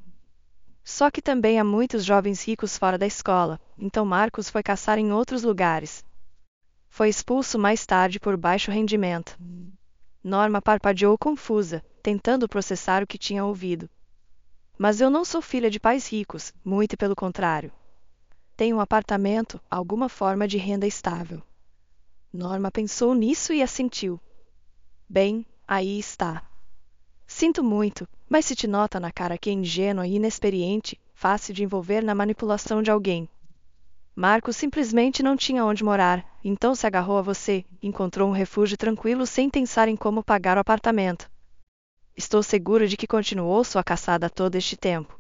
Só que também há muitos jovens ricos fora da escola, então Marcos foi caçar em outros lugares. Foi expulso mais tarde por baixo rendimento. Norma parpadeou confusa, tentando processar o que tinha ouvido. Mas eu não sou filha de pais ricos, muito pelo contrário. Tenho um apartamento, alguma forma de renda estável. Norma pensou nisso e assentiu. Bem, aí está. Sinto muito, mas se te nota na cara que é ingênua e inexperiente, fácil de envolver na manipulação de alguém. Marcos simplesmente não tinha onde morar, então se agarrou a você, encontrou um refúgio tranquilo sem pensar em como pagar o apartamento. Estou seguro de que continuou sua caçada todo este tempo.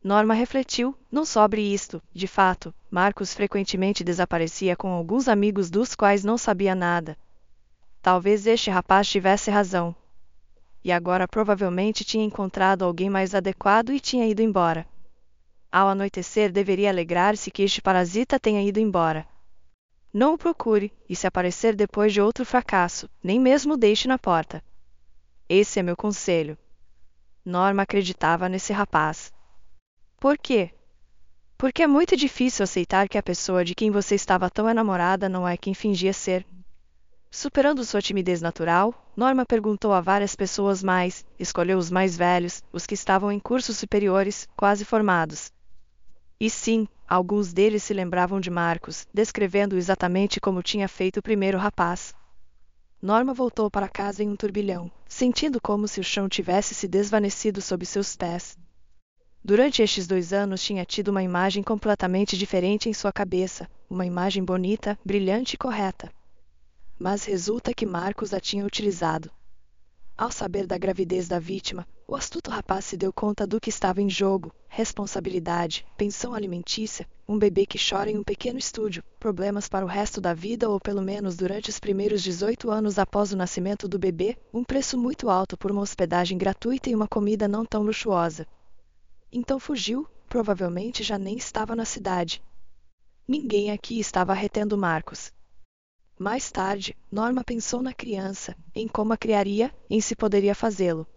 Norma refletiu, não sobre isto, de fato, Marcos frequentemente desaparecia com alguns amigos dos quais não sabia nada. Talvez este rapaz tivesse razão. E agora provavelmente tinha encontrado alguém mais adequado e tinha ido embora. Ao anoitecer deveria alegrar-se que este parasita tenha ido embora. Não o procure, e se aparecer depois de outro fracasso, nem mesmo o deixe na porta. Esse é meu conselho. Norma acreditava nesse rapaz. Por quê? Porque é muito difícil aceitar que a pessoa de quem você estava tão enamorada não é quem fingia ser. Superando sua timidez natural, Norma perguntou a várias pessoas escolheu os mais velhos, os que estavam em cursos superiores, quase formados. E sim, alguns deles se lembravam de Marcos, descrevendo exatamente como tinha feito o primeiro rapaz. Norma voltou para casa em um turbilhão, sentindo como se o chão tivesse se desvanecido sob seus pés. Durante estes 2 anos tinha tido uma imagem completamente diferente em sua cabeça, uma imagem bonita, brilhante e correta. Mas resulta que Marcos a tinha utilizado. Ao saber da gravidez da vítima, o astuto rapaz se deu conta do que estava em jogo: responsabilidade, pensão alimentícia, um bebê que chora em um pequeno estúdio, problemas para o resto da vida ou pelo menos durante os primeiros 18 anos após o nascimento do bebê, um preço muito alto por uma hospedagem gratuita e uma comida não tão luxuosa. Então fugiu, provavelmente já nem estava na cidade. Ninguém aqui estava retendo Marcos. Mais tarde, Norma pensou na criança, em como a criaria, em se poderia fazê-lo.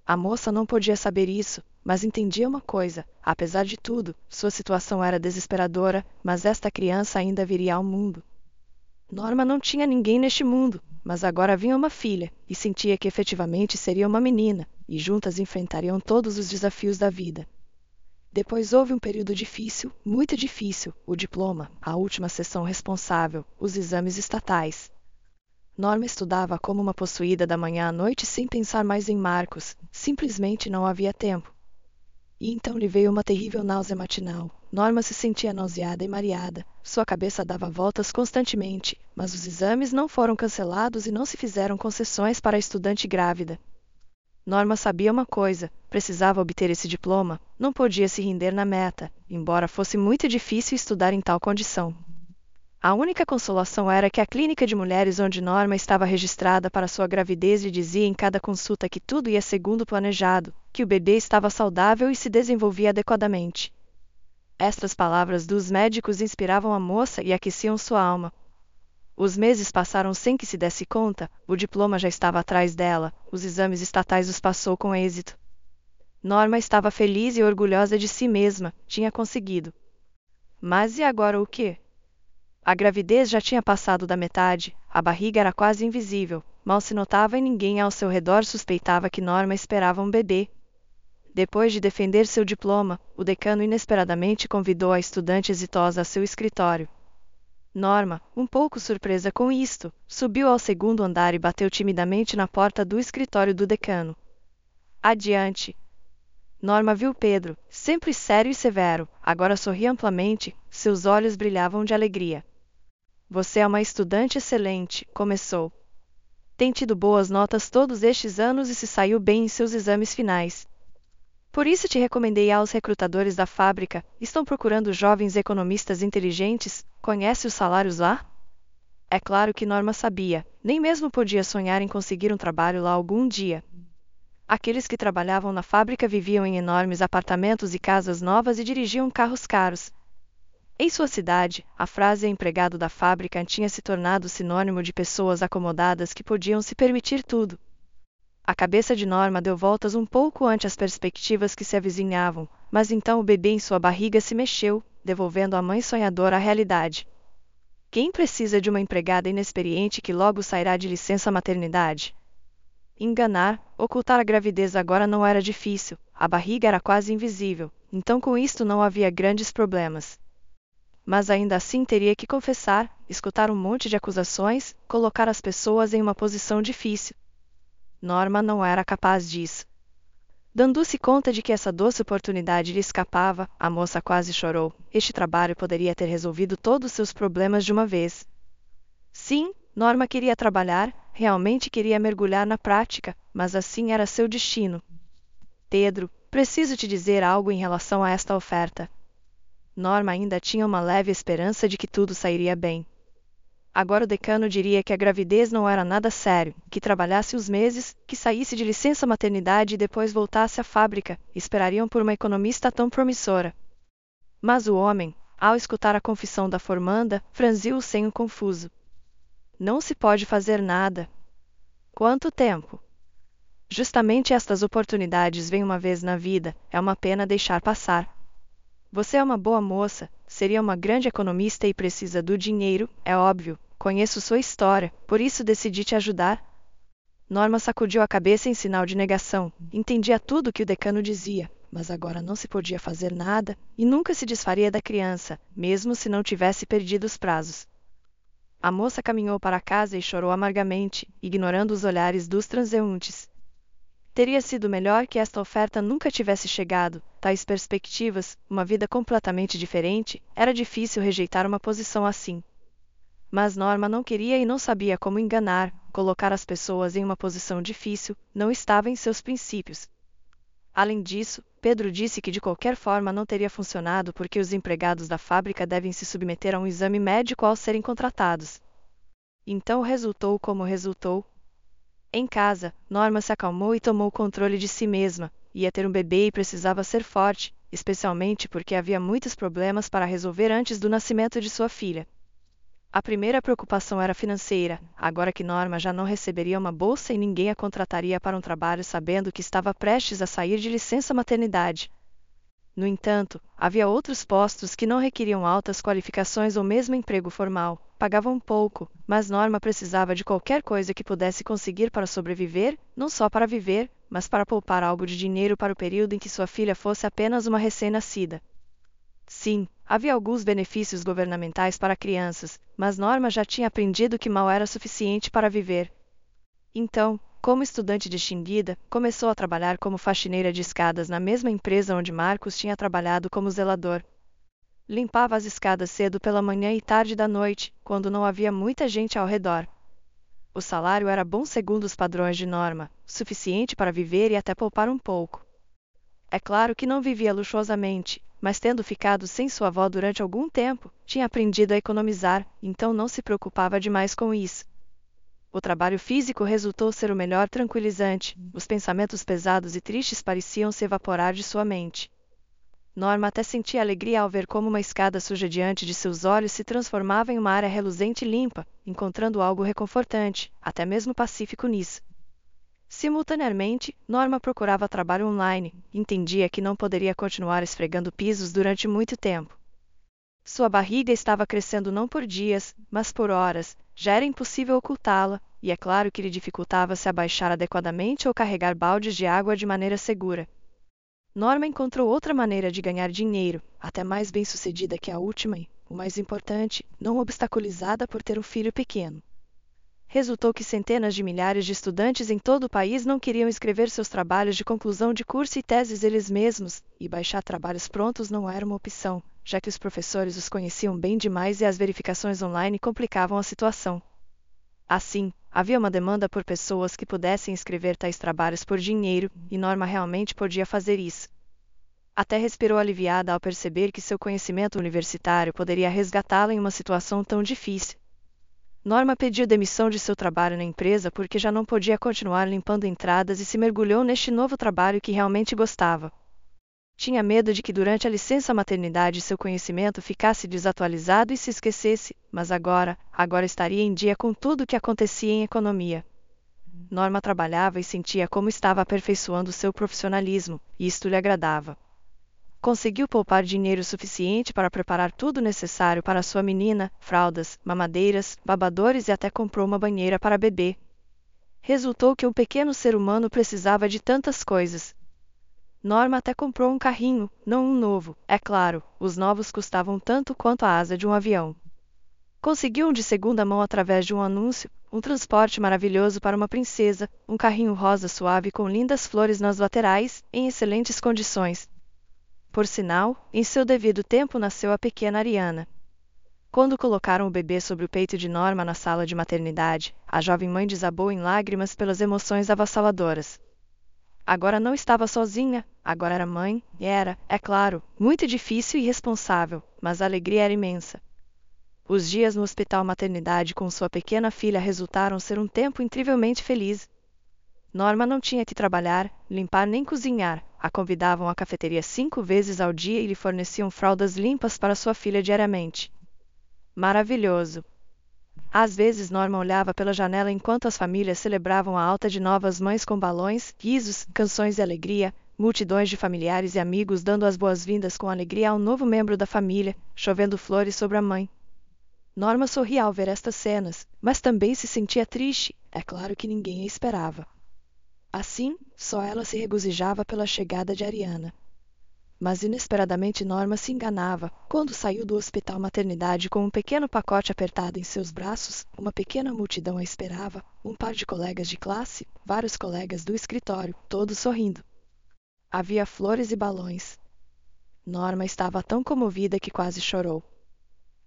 A moça não podia saber isso, mas entendia uma coisa: apesar de tudo, sua situação era desesperadora, mas esta criança ainda viria ao mundo. Norma não tinha ninguém neste mundo, mas agora vinha uma filha, e sentia que efetivamente seria uma menina, e juntas enfrentariam todos os desafios da vida. Depois houve um período difícil, muito difícil: o diploma, a última sessão responsável, os exames estatais. Norma estudava como uma possuída da manhã à noite sem pensar mais em Marcos, simplesmente não havia tempo. E então lhe veio uma terrível náusea matinal. Norma se sentia nauseada e mareada, sua cabeça dava voltas constantemente, mas os exames não foram cancelados e não se fizeram concessões para a estudante grávida. Norma sabia uma coisa: precisava obter esse diploma, não podia se render na meta, embora fosse muito difícil estudar em tal condição. A única consolação era que a clínica de mulheres onde Norma estava registrada para sua gravidez lhe dizia em cada consulta que tudo ia segundo planejado, que o bebê estava saudável e se desenvolvia adequadamente. Estas palavras dos médicos inspiravam a moça e aqueciam sua alma. Os meses passaram sem que se desse conta, o diploma já estava atrás dela, os exames estatais os passou com êxito. Norma estava feliz e orgulhosa de si mesma, tinha conseguido. Mas e agora o quê? A gravidez já tinha passado da metade, a barriga era quase invisível, mal se notava e ninguém ao seu redor suspeitava que Norma esperava um bebê. Depois de defender seu diploma, o decano inesperadamente convidou a estudante exitosa a seu escritório. Norma, um pouco surpresa com isto, subiu ao segundo andar e bateu timidamente na porta do escritório do decano. Adiante. Norma viu Pedro, sempre sério e severo, agora sorria amplamente, seus olhos brilhavam de alegria. Você é uma estudante excelente, começou. Tem tido boas notas todos estes anos e se saiu bem em seus exames finais. Por isso te recomendei aos recrutadores da fábrica, estão procurando jovens economistas inteligentes, conhece os salários lá? É claro que Norma sabia, nem mesmo podia sonhar em conseguir um trabalho lá algum dia. Aqueles que trabalhavam na fábrica viviam em enormes apartamentos e casas novas e dirigiam carros caros. Em sua cidade, a frase empregado da fábrica tinha se tornado sinônimo de pessoas acomodadas que podiam se permitir tudo. A cabeça de Norma deu voltas um pouco ante as perspectivas que se avizinhavam, mas então o bebê em sua barriga se mexeu, devolvendo a mãe sonhadora à realidade. Quem precisa de uma empregada inexperiente que logo sairá de licença maternidade? Enganar, ocultar a gravidez agora não era difícil, a barriga era quase invisível, então com isto não havia grandes problemas. Mas ainda assim teria que confessar, escutar um monte de acusações, colocar as pessoas em uma posição difícil. Norma não era capaz disso. Dando-se conta de que essa doce oportunidade lhe escapava, a moça quase chorou. Este trabalho poderia ter resolvido todos seus problemas de uma vez. Sim, Norma queria trabalhar, realmente queria mergulhar na prática, mas assim era seu destino. Pedro, preciso te dizer algo em relação a esta oferta. Norma ainda tinha uma leve esperança de que tudo sairia bem. Agora o decano diria que a gravidez não era nada sério, que trabalhasse uns meses, que saísse de licença maternidade e depois voltasse à fábrica, esperariam por uma economista tão promissora. Mas o homem, ao escutar a confissão da formanda, franziu o senho confuso. Não se pode fazer nada. Quanto tempo? Justamente estas oportunidades vêm uma vez na vida, é uma pena deixar passar. Você é uma boa moça, seria uma grande economista e precisa do dinheiro, é óbvio. Conheço sua história, por isso decidi te ajudar. Norma sacudiu a cabeça em sinal de negação. Entendia tudo o que o decano dizia, mas agora não se podia fazer nada, e nunca se desfaria da criança, mesmo se não tivesse perdido os prazos. A moça caminhou para casa e chorou amargamente, ignorando os olhares dos transeuntes. Teria sido melhor que esta oferta nunca tivesse chegado, tais perspectivas, uma vida completamente diferente, era difícil rejeitar uma posição assim. Mas Norma não queria e não sabia como enganar, colocar as pessoas em uma posição difícil, não estava em seus princípios. Além disso, Pedro disse que de qualquer forma não teria funcionado porque os empregados da fábrica devem se submeter a um exame médico ao serem contratados. Então resultou como resultou. Em casa, Norma se acalmou e tomou controle de si mesma. Ia ter um bebê e precisava ser forte, especialmente porque havia muitos problemas para resolver antes do nascimento de sua filha. A primeira preocupação era financeira, agora que Norma já não receberia uma bolsa e ninguém a contrataria para um trabalho sabendo que estava prestes a sair de licença maternidade. No entanto, havia outros postos que não requeriam altas qualificações ou mesmo emprego formal, pagavam pouco, mas Norma precisava de qualquer coisa que pudesse conseguir para sobreviver, não só para viver, mas para poupar algo de dinheiro para o período em que sua filha fosse apenas uma recém-nascida. Sim, havia alguns benefícios governamentais para crianças, mas Norma já tinha aprendido que mal era suficiente para viver. Então, como estudante distinguida, começou a trabalhar como faxineira de escadas na mesma empresa onde Marcos tinha trabalhado como zelador. Limpava as escadas cedo pela manhã e tarde da noite, quando não havia muita gente ao redor. O salário era bom segundo os padrões de Norma, suficiente para viver e até poupar um pouco. É claro que não vivia luxuosamente, mas tendo ficado sem sua avó durante algum tempo, tinha aprendido a economizar, então não se preocupava demais com isso. O trabalho físico resultou ser o melhor tranquilizante, os pensamentos pesados e tristes pareciam se evaporar de sua mente. Norma até sentia alegria ao ver como uma escada suja diante de seus olhos se transformava em uma área reluzente e limpa, encontrando algo reconfortante, até mesmo pacífico nisso. Simultaneamente, Norma procurava trabalho online, entendia que não poderia continuar esfregando pisos durante muito tempo. Sua barriga estava crescendo não por dias, mas por horas, já era impossível ocultá-la, e é claro que lhe dificultava se abaixar adequadamente ou carregar baldes de água de maneira segura. Norma encontrou outra maneira de ganhar dinheiro, até mais bem-sucedida que a última e, o mais importante, não obstaculizada por ter um filho pequeno. Resultou que centenas de milhares de estudantes em todo o país não queriam escrever seus trabalhos de conclusão de curso e teses eles mesmos, e baixar trabalhos prontos não era uma opção, já que os professores os conheciam bem demais e as verificações online complicavam a situação. Assim, havia uma demanda por pessoas que pudessem escrever tais trabalhos por dinheiro, e Norma realmente podia fazer isso. Até respirou aliviada ao perceber que seu conhecimento universitário poderia resgatá-la em uma situação tão difícil. Norma pediu demissão de seu trabalho na empresa porque já não podia continuar limpando entradas e se mergulhou neste novo trabalho que realmente gostava. Tinha medo de que durante a licença maternidade seu conhecimento ficasse desatualizado e se esquecesse, mas agora estaria em dia com tudo o que acontecia em economia. Norma trabalhava e sentia como estava aperfeiçoando seu profissionalismo, e isto lhe agradava. Conseguiu poupar dinheiro suficiente para preparar tudo necessário para sua menina, fraldas, mamadeiras, babadores e até comprou uma banheira para bebê. Resultou que um pequeno ser humano precisava de tantas coisas. Norma até comprou um carrinho, não um novo, é claro, os novos custavam tanto quanto a asa de um avião. Conseguiu um de segunda mão através de um anúncio, um transporte maravilhoso para uma princesa, um carrinho rosa suave com lindas flores nas laterais, em excelentes condições. Por sinal, em seu devido tempo nasceu a pequena Ariana. Quando colocaram o bebê sobre o peito de Norma na sala de maternidade, a jovem mãe desabou em lágrimas pelas emoções avassaladoras. Agora não estava sozinha, agora era mãe, e era, é claro, muito difícil e responsável, mas a alegria era imensa. Os dias no hospital maternidade com sua pequena filha resultaram ser um tempo incrivelmente feliz. Norma não tinha que trabalhar, limpar nem cozinhar, a convidavam à cafeteria 5 vezes ao dia e lhe forneciam fraldas limpas para sua filha diariamente. Maravilhoso! Às vezes Norma olhava pela janela enquanto as famílias celebravam a alta de novas mães com balões, risos, canções de alegria, multidões de familiares e amigos dando as boas-vindas com alegria ao novo membro da família, chovendo flores sobre a mãe. Norma sorria ao ver estas cenas, mas também se sentia triste, é claro que ninguém a esperava. Assim, só ela se regozijava pela chegada de Ariana. Mas inesperadamente Norma se enganava. Quando saiu do hospital maternidade com um pequeno pacote apertado em seus braços, uma pequena multidão a esperava, um par de colegas de classe, vários colegas do escritório, todos sorrindo. Havia flores e balões. Norma estava tão comovida que quase chorou.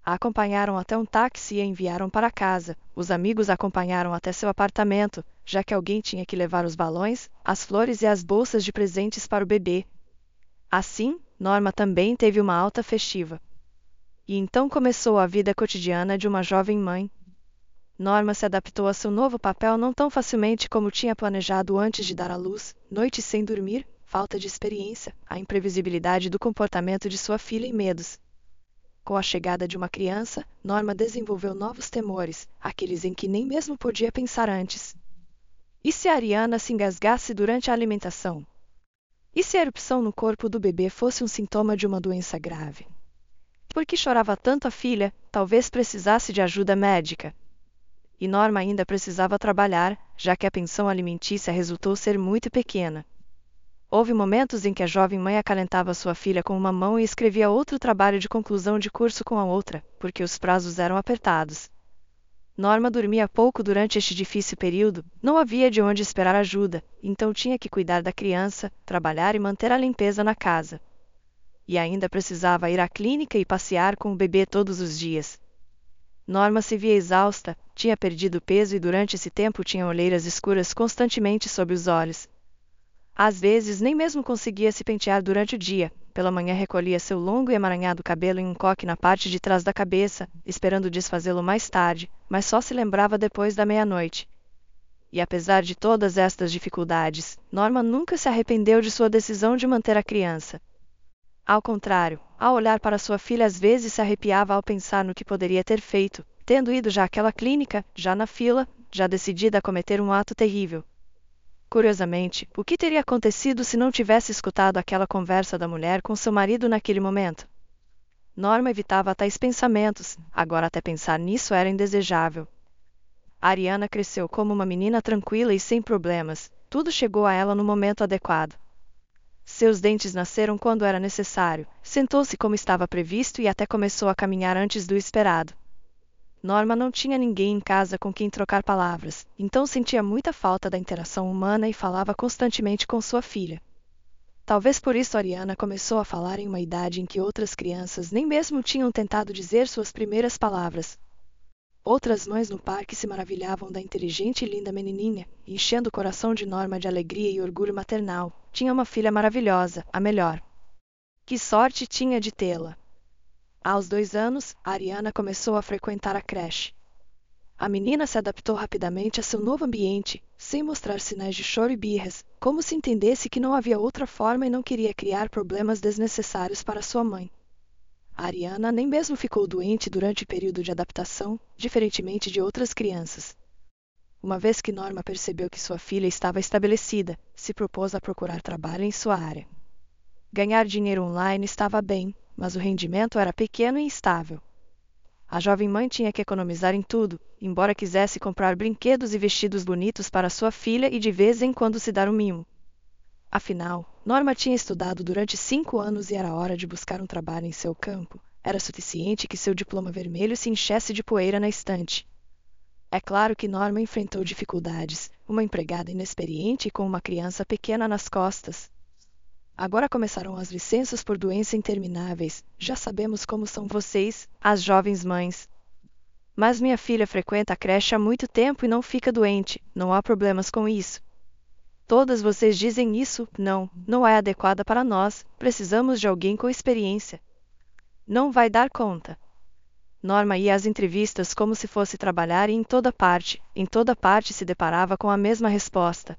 A acompanharam até um táxi e a enviaram para casa. Os amigos a acompanharam até seu apartamento, já que alguém tinha que levar os balões, as flores e as bolsas de presentes para o bebê. Assim, Norma também teve uma alta festiva. E então começou a vida cotidiana de uma jovem mãe. Norma se adaptou a seu novo papel não tão facilmente como tinha planejado antes de dar à luz, noites sem dormir, falta de experiência, a imprevisibilidade do comportamento de sua filha e medos. Com a chegada de uma criança, Norma desenvolveu novos temores, aqueles em que nem mesmo podia pensar antes. E se a Ariana se engasgasse durante a alimentação? E se a erupção no corpo do bebê fosse um sintoma de uma doença grave? Por que chorava tanto a filha? Talvez precisasse de ajuda médica. E Norma ainda precisava trabalhar, já que a pensão alimentícia resultou ser muito pequena. Houve momentos em que a jovem mãe acalentava sua filha com uma mão e escrevia outro trabalho de conclusão de curso com a outra, porque os prazos eram apertados. Norma dormia pouco durante este difícil período, não havia de onde esperar ajuda, então tinha que cuidar da criança, trabalhar e manter a limpeza na casa. E ainda precisava ir à clínica e passear com o bebê todos os dias. Norma se via exausta, tinha perdido peso e durante esse tempo tinha olheiras escuras constantemente sob os olhos. Às vezes nem mesmo conseguia se pentear durante o dia. Pela manhã recolhia seu longo e emaranhado cabelo em um coque na parte de trás da cabeça, esperando desfazê-lo mais tarde, mas só se lembrava depois da meia-noite. E apesar de todas estas dificuldades, Norma nunca se arrependeu de sua decisão de manter a criança. Ao contrário, ao olhar para sua filha às vezes se arrepiava ao pensar no que poderia ter feito, tendo ido já àquela clínica, já na fila, já decidida a cometer um ato terrível. Curiosamente, o que teria acontecido se não tivesse escutado aquela conversa da mulher com seu marido naquele momento? Norma evitava tais pensamentos, agora até pensar nisso era indesejável. Ariana cresceu como uma menina tranquila e sem problemas, tudo chegou a ela no momento adequado. Seus dentes nasceram quando era necessário, sentou-se como estava previsto e até começou a caminhar antes do esperado. Norma não tinha ninguém em casa com quem trocar palavras, então sentia muita falta da interação humana e falava constantemente com sua filha. Talvez por isso Ariana começou a falar em uma idade em que outras crianças nem mesmo tinham tentado dizer suas primeiras palavras. Outras mães no parque se maravilhavam da inteligente e linda menininha, enchendo o coração de Norma de alegria e orgulho maternal. Tinha uma filha maravilhosa, a melhor. Que sorte tinha de tê-la! Aos 2 anos, Ariana começou a frequentar a creche. A menina se adaptou rapidamente a seu novo ambiente, sem mostrar sinais de choro e birras, como se entendesse que não havia outra forma e não queria criar problemas desnecessários para sua mãe. A Ariana nem mesmo ficou doente durante o período de adaptação, diferentemente de outras crianças. Uma vez que Norma percebeu que sua filha estava estabelecida, se propôs a procurar trabalho em sua área. Ganhar dinheiro online estava bem, mas o rendimento era pequeno e instável. A jovem mãe tinha que economizar em tudo, embora quisesse comprar brinquedos e vestidos bonitos para sua filha e de vez em quando se dar um mimo. Afinal, Norma tinha estudado durante 5 anos e era hora de buscar um trabalho em seu campo. Era suficiente que seu diploma vermelho se enchesse de poeira na estante. É claro que Norma enfrentou dificuldades, uma empregada inexperiente e com uma criança pequena nas costas. Agora começaram as licenças por doença intermináveis. Já sabemos como são vocês, as jovens mães. Mas minha filha frequenta a creche há muito tempo e não fica doente, não há problemas com isso. Todas vocês dizem isso, não é adequada para nós, precisamos de alguém com experiência. Não vai dar conta. Norma ia às entrevistas como se fosse trabalhar e em toda parte se deparava com a mesma resposta.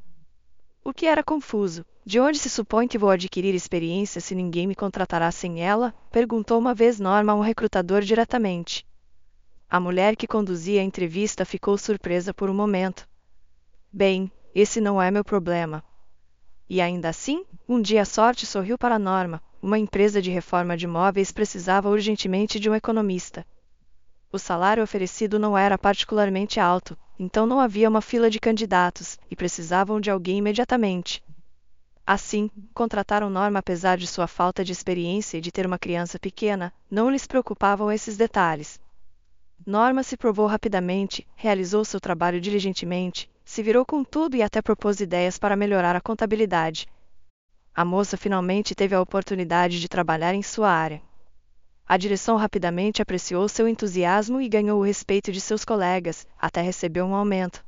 O que era confuso. De onde se supõe que vou adquirir experiência se ninguém me contratará sem ela? Perguntou uma vez Norma a um recrutador diretamente. A mulher que conduzia a entrevista ficou surpresa por um momento. Bem, esse não é meu problema. E ainda assim, um dia a sorte sorriu para Norma. Uma empresa de reforma de móveis precisava urgentemente de um economista. O salário oferecido não era particularmente alto, então não havia uma fila de candidatos, e precisavam de alguém imediatamente. Assim, contrataram Norma apesar de sua falta de experiência e de ter uma criança pequena, não lhes preocupavam esses detalhes. Norma se provou rapidamente, realizou seu trabalho diligentemente, se virou com tudo e até propôs ideias para melhorar a contabilidade. A moça finalmente teve a oportunidade de trabalhar em sua área. A direção rapidamente apreciou seu entusiasmo e ganhou o respeito de seus colegas, até recebeu um aumento.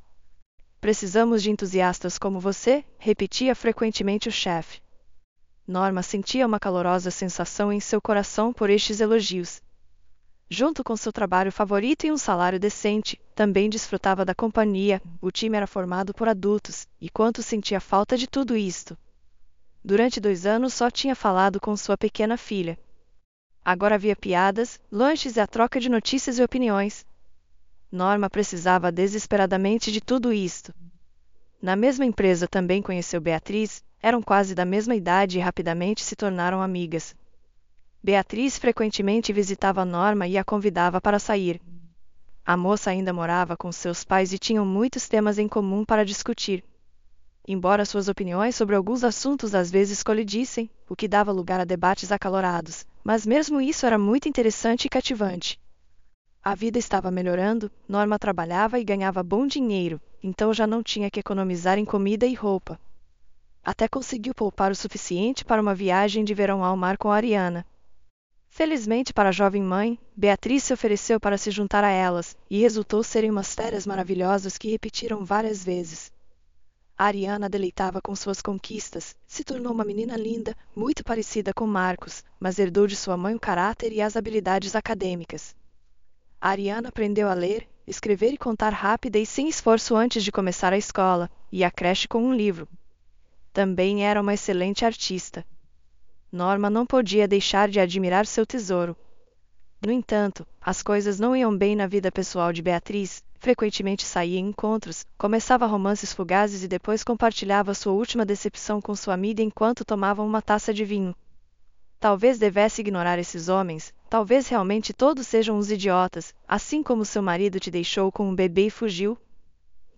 Precisamos de entusiastas como você, repetia frequentemente o chefe. Norma sentia uma calorosa sensação em seu coração por estes elogios. Junto com seu trabalho favorito e um salário decente, também desfrutava da companhia. O time era formado por adultos, e quanto sentia falta de tudo isto. Durante 2 anos só tinha falado com sua pequena filha. Agora havia piadas, lanches e a troca de notícias e opiniões. Norma precisava desesperadamente de tudo isto. Na mesma empresa também conheceu Beatriz, eram quase da mesma idade e rapidamente se tornaram amigas. Beatriz frequentemente visitava Norma e a convidava para sair. A moça ainda morava com seus pais e tinham muitos temas em comum para discutir. Embora suas opiniões sobre alguns assuntos às vezes colidissem, o que dava lugar a debates acalorados, mas mesmo isso era muito interessante e cativante. A vida estava melhorando, Norma trabalhava e ganhava bom dinheiro, então já não tinha que economizar em comida e roupa. Até conseguiu poupar o suficiente para uma viagem de verão ao mar com Ariana. Felizmente para a jovem mãe, Beatriz se ofereceu para se juntar a elas, e resultou serem umas férias maravilhosas que repetiram várias vezes. A Ariana deleitava com suas conquistas, se tornou uma menina linda, muito parecida com Marcos, mas herdou de sua mãe o caráter e as habilidades acadêmicas. A Ariana aprendeu a ler, escrever e contar rápida e sem esforço antes de começar a escola, e a creche com um livro. Também era uma excelente artista. Norma não podia deixar de admirar seu tesouro. No entanto, as coisas não iam bem na vida pessoal de Beatriz. Frequentemente saía em encontros, começava romances fugazes e depois compartilhava sua última decepção com sua amiga enquanto tomavam uma taça de vinho. Talvez devesse ignorar esses homens, talvez realmente todos sejam uns idiotas, assim como seu marido te deixou com um bebê e fugiu.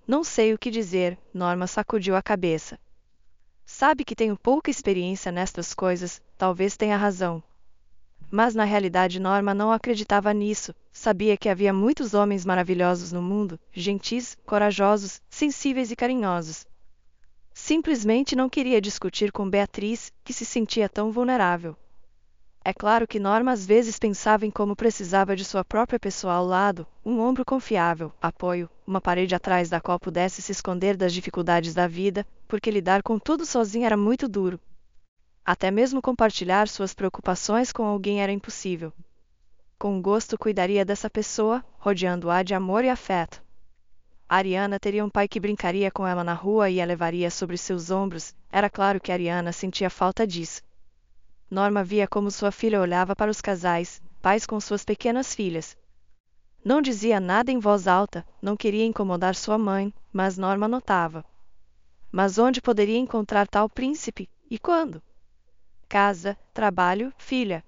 Não sei o que dizer, Norma sacudiu a cabeça. Sabe que tenho pouca experiência nestas coisas, talvez tenha razão. Mas na realidade Norma não acreditava nisso, sabia que havia muitos homens maravilhosos no mundo, gentis, corajosos, sensíveis e carinhosos. Simplesmente não queria discutir com Beatriz, que se sentia tão vulnerável. É claro que Norma às vezes pensava em como precisava de sua própria pessoa ao lado, um ombro confiável, apoio, uma parede atrás da qual pudesse se esconder das dificuldades da vida, porque lidar com tudo sozinha era muito duro. Até mesmo compartilhar suas preocupações com alguém era impossível. Com gosto cuidaria dessa pessoa, rodeando-a de amor e afeto. Ariana teria um pai que brincaria com ela na rua e a levaria sobre seus ombros, era claro que Ariana sentia falta disso. Norma via como sua filha olhava para os casais, pais com suas pequenas filhas. Não dizia nada em voz alta, não queria incomodar sua mãe, mas Norma notava. Mas onde poderia encontrar tal príncipe, e quando? Casa, trabalho, filha.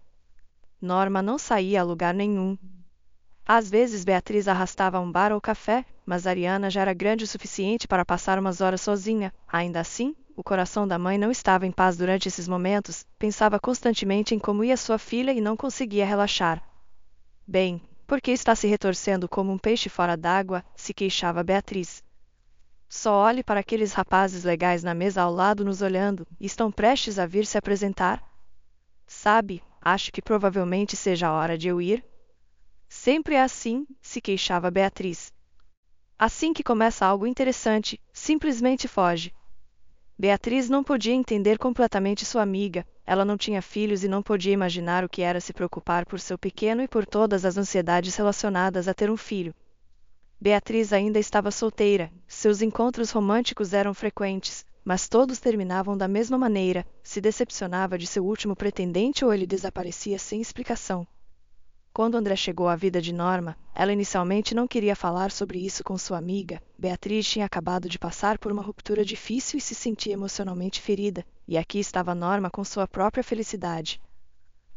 Norma não saía a lugar nenhum. Às vezes Beatriz arrastava a um bar ou café, mas Ariana já era grande o suficiente para passar umas horas sozinha. Ainda assim, o coração da mãe não estava em paz durante esses momentos, pensava constantemente em como ia sua filha e não conseguia relaxar. Bem, por que está se retorcendo como um peixe fora d'água? Se queixava Beatriz. Só olhe para aqueles rapazes legais na mesa ao lado nos olhando, e estão prestes a vir se apresentar. Sabe, acho que provavelmente seja a hora de eu ir. Sempre é assim, se queixava Beatriz. Assim que começa algo interessante, simplesmente foge. Beatriz não podia entender completamente sua amiga, ela não tinha filhos e não podia imaginar o que era se preocupar por seu pequeno e por todas as ansiedades relacionadas a ter um filho. Beatriz ainda estava solteira, seus encontros românticos eram frequentes, mas todos terminavam da mesma maneira, se decepcionava de seu último pretendente ou ele desaparecia sem explicação. Quando André chegou à vida de Norma, ela inicialmente não queria falar sobre isso com sua amiga. Beatriz tinha acabado de passar por uma ruptura difícil e se sentia emocionalmente ferida, e aqui estava Norma com sua própria felicidade.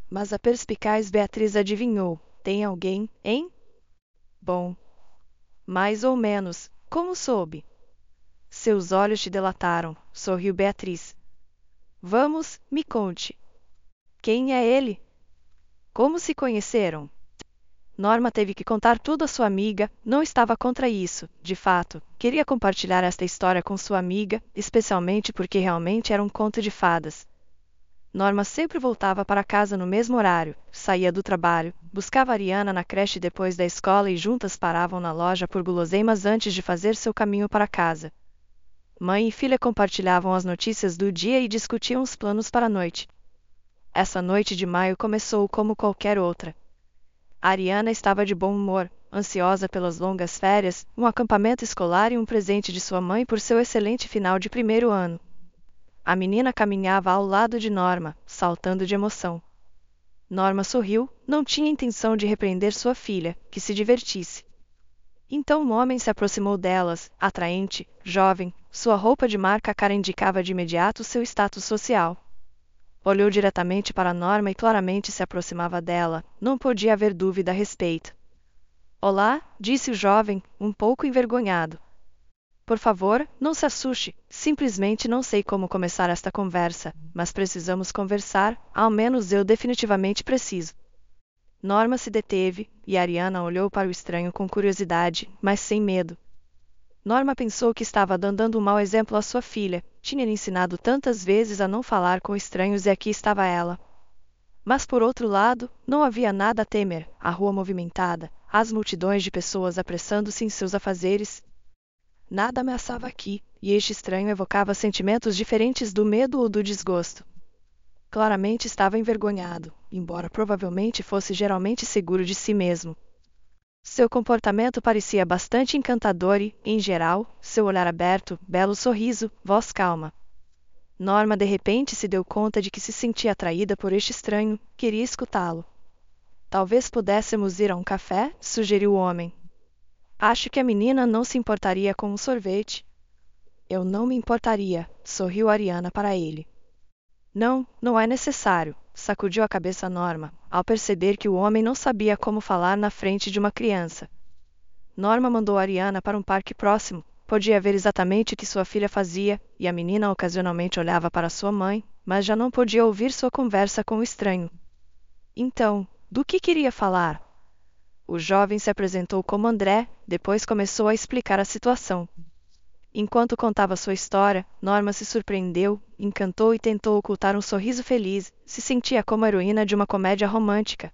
Mas a perspicaz Beatriz adivinhou: tem alguém, hein? Bom. Mais ou menos, como soube? Seus olhos te delataram, sorriu Beatriz. Vamos, me conte. Quem é ele? Como se conheceram? Norma teve que contar tudo à sua amiga, não estava contra isso, de fato, queria compartilhar esta história com sua amiga, especialmente porque realmente era um conto de fadas. Norma sempre voltava para casa no mesmo horário, saía do trabalho, buscava Ariana na creche depois da escola e juntas paravam na loja por guloseimas antes de fazer seu caminho para casa. Mãe e filha compartilhavam as notícias do dia e discutiam os planos para a noite. Essa noite de maio começou como qualquer outra. Ariana estava de bom humor, ansiosa pelas longas férias, um acampamento escolar e um presente de sua mãe por seu excelente final de primeiro ano. A menina caminhava ao lado de Norma, saltando de emoção. Norma sorriu, não tinha intenção de repreender sua filha, que se divertisse. Então um homem se aproximou delas, atraente, jovem, sua roupa de marca cara indicava de imediato seu status social. Olhou diretamente para Norma e claramente se aproximava dela, não podia haver dúvida a respeito. Olá, disse o jovem, um pouco envergonhado. Por favor, não se assuste, simplesmente não sei como começar esta conversa, mas precisamos conversar, ao menos eu definitivamente preciso. Norma se deteve, e Ariana olhou para o estranho com curiosidade, mas sem medo. Norma pensou que estava dando um mau exemplo à sua filha, tinha lhe ensinado tantas vezes a não falar com estranhos e aqui estava ela. Mas por outro lado, não havia nada a temer, a rua movimentada, as multidões de pessoas apressando-se em seus afazeres. Nada ameaçava aqui, e este estranho evocava sentimentos diferentes do medo ou do desgosto. Claramente estava envergonhado, embora provavelmente fosse geralmente seguro de si mesmo. Seu comportamento parecia bastante encantador e, em geral, seu olhar aberto, belo sorriso, voz calma. Norma de repente se deu conta de que se sentia atraída por este estranho, queria escutá-lo. Talvez pudéssemos ir a um café, sugeriu o homem. Acho que a menina não se importaria com um sorvete. Eu não me importaria, sorriu Ariana para ele. Não, não é necessário, sacudiu a cabeça Norma, ao perceber que o homem não sabia como falar na frente de uma criança. Norma mandou Ariana para um parque próximo, podia ver exatamente o que sua filha fazia, e a menina ocasionalmente olhava para sua mãe, mas já não podia ouvir sua conversa com o estranho. Então, do que queria falar? O jovem se apresentou como André, depois começou a explicar a situação. Enquanto contava sua história, Norma se surpreendeu, encantou e tentou ocultar um sorriso feliz, se sentia como a heroína de uma comédia romântica.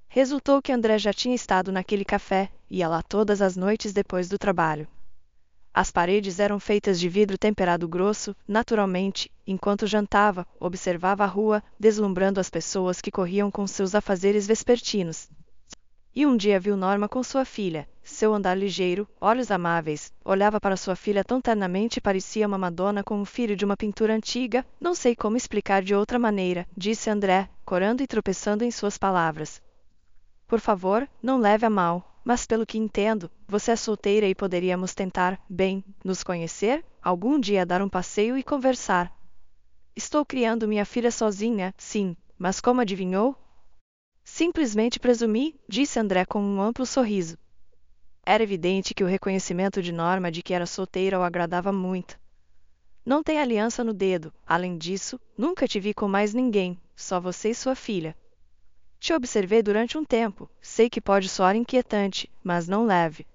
Resultou que André já tinha estado naquele café, ia lá todas as noites depois do trabalho. As paredes eram feitas de vidro temperado grosso, naturalmente, enquanto jantava, observava a rua, deslumbrando as pessoas que corriam com seus afazeres vespertinos. E um dia viu Norma com sua filha, seu andar ligeiro, olhos amáveis, olhava para sua filha tão ternamente e parecia uma Madonna com um filho de uma pintura antiga, não sei como explicar de outra maneira, disse André, corando e tropeçando em suas palavras. Por favor, não leve a mal, mas pelo que entendo, você é solteira e poderíamos tentar, bem, nos conhecer, algum dia dar um passeio e conversar. Estou criando minha filha sozinha, sim, mas como adivinhou? Simplesmente presumi, disse André com um amplo sorriso. Era evidente que o reconhecimento de Norma de que era solteira o agradava muito. Não tem aliança no dedo, além disso, nunca te vi com mais ninguém, só você e sua filha. Te observei durante um tempo, sei que pode soar inquietante, mas não leve.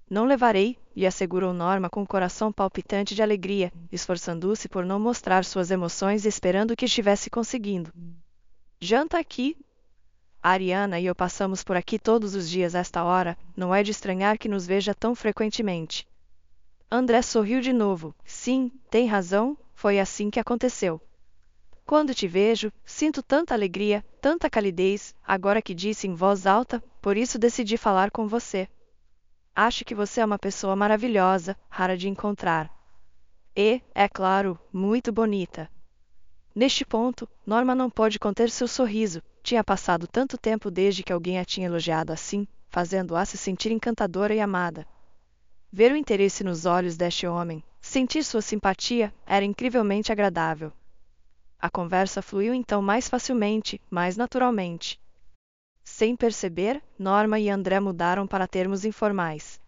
Não levarei, lhe assegurou Norma com o coração palpitante de alegria, esforçando-se por não mostrar suas emoções e esperando que estivesse conseguindo. Janta aqui. Ariana e eu passamos por aqui todos os dias a esta hora, não é de estranhar que nos veja tão frequentemente. André sorriu de novo. Sim, tem razão, foi assim que aconteceu. Quando te vejo, sinto tanta alegria, tanta calidez, agora que disse em voz alta, por isso decidi falar com você. Acho que você é uma pessoa maravilhosa, rara de encontrar. E, é claro, muito bonita. Neste ponto, Norma não pôde conter seu sorriso. Tinha passado tanto tempo desde que alguém a tinha elogiado assim, fazendo-a se sentir encantadora e amada. Ver o interesse nos olhos deste homem, sentir sua simpatia, era incrivelmente agradável. A conversa fluiu então mais facilmente, mais naturalmente. Sem perceber, Norma e André mudaram para termos informais.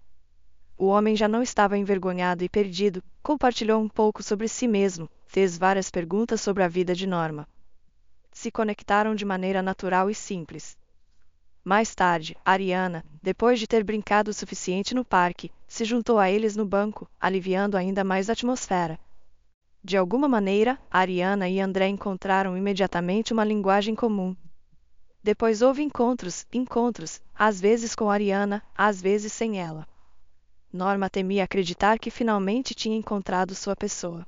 O homem já não estava envergonhado e perdido, compartilhou um pouco sobre si mesmo, fez várias perguntas sobre a vida de Norma. Se conectaram de maneira natural e simples. Mais tarde, Ariana, depois de ter brincado o suficiente no parque, se juntou a eles no banco, aliviando ainda mais a atmosfera. De alguma maneira, Ariana e André encontraram imediatamente uma linguagem comum. Depois houve encontros, às vezes com Ariana, às vezes sem ela. Norma temia acreditar que finalmente tinha encontrado sua pessoa.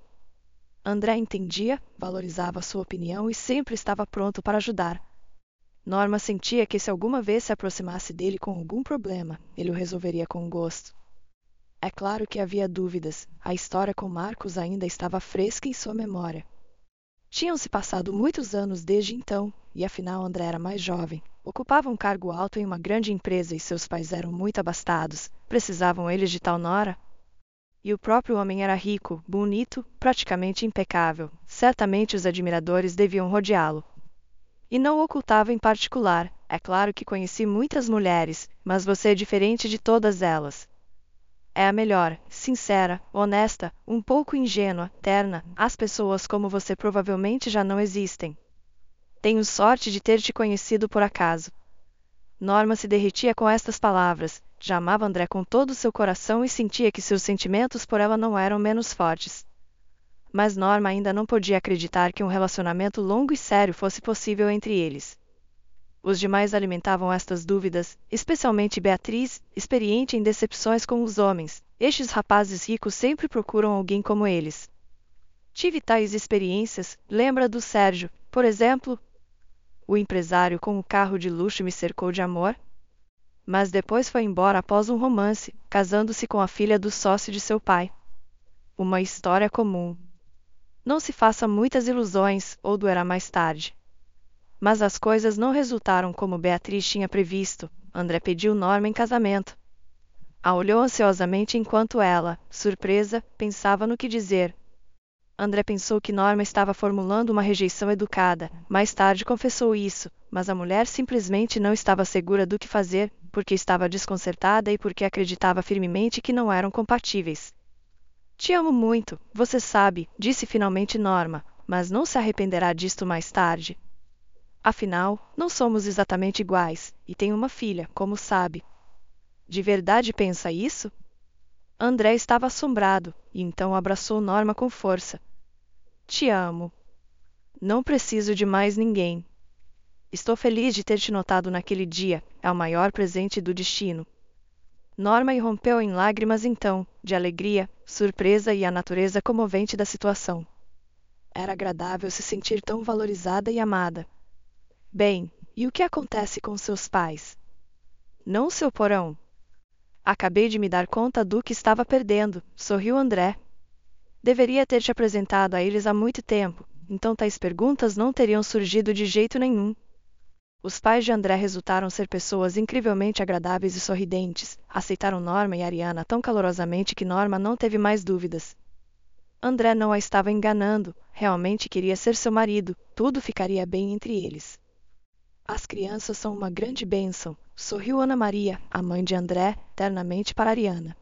André entendia, valorizava sua opinião e sempre estava pronto para ajudar. Norma sentia que se alguma vez se aproximasse dele com algum problema, ele o resolveria com gosto. É claro que havia dúvidas, a história com Marcos ainda estava fresca em sua memória. Tinham-se passado muitos anos desde então, e afinal André era mais jovem. Ocupava um cargo alto em uma grande empresa e seus pais eram muito abastados. Precisavam eles de tal nora? E o próprio homem era rico, bonito, praticamente impecável. Certamente os admiradores deviam rodeá-lo. E não o ocultava em particular. É claro que conheci muitas mulheres, mas você é diferente de todas elas. É a melhor, sincera, honesta, um pouco ingênua, terna. As pessoas como você provavelmente já não existem. Tenho sorte de ter te conhecido por acaso. Norma se derretia com estas palavras. Já amava André com todo o seu coração e sentia que seus sentimentos por ela não eram menos fortes. Mas Norma ainda não podia acreditar que um relacionamento longo e sério fosse possível entre eles. Os demais alimentavam estas dúvidas, especialmente Beatriz, experiente em decepções com os homens. Estes rapazes ricos sempre procuram alguém como eles. Tive tais experiências, lembra do Sérgio, por exemplo? O empresário com o carro de luxo me cercou de amor? Mas depois foi embora após um romance, casando-se com a filha do sócio de seu pai. Uma história comum. Não se faça muitas ilusões, ou doerá mais tarde. Mas as coisas não resultaram como Beatriz tinha previsto. André pediu Norma em casamento. A olhou ansiosamente enquanto ela, surpresa, pensava no que dizer. André pensou que Norma estava formulando uma rejeição educada. Mais tarde confessou isso, mas a mulher simplesmente não estava segura do que fazer, porque estava desconcertada e porque acreditava firmemente que não eram compatíveis. Te amo muito, você sabe, disse finalmente Norma, mas não se arrependerá disto mais tarde. Afinal, não somos exatamente iguais, e tenho uma filha, como sabe. De verdade pensa isso? André estava assombrado, e então abraçou Norma com força. Te amo. Não preciso de mais ninguém. Estou feliz de ter te notado naquele dia, é o maior presente do destino. Norma irrompeu em lágrimas então, de alegria, surpresa e a natureza comovente da situação. Era agradável se sentir tão valorizada e amada. Bem, e o que acontece com seus pais? Não se oporão. Acabei de me dar conta do que estava perdendo, sorriu André. Deveria ter te apresentado a eles há muito tempo, então tais perguntas não teriam surgido de jeito nenhum. Os pais de André resultaram ser pessoas incrivelmente agradáveis e sorridentes, aceitaram Norma e Ariana tão calorosamente que Norma não teve mais dúvidas. André não a estava enganando, realmente queria ser seu marido, tudo ficaria bem entre eles. As crianças são uma grande bênção, sorriu Ana Maria, a mãe de André, ternamente para Ariana.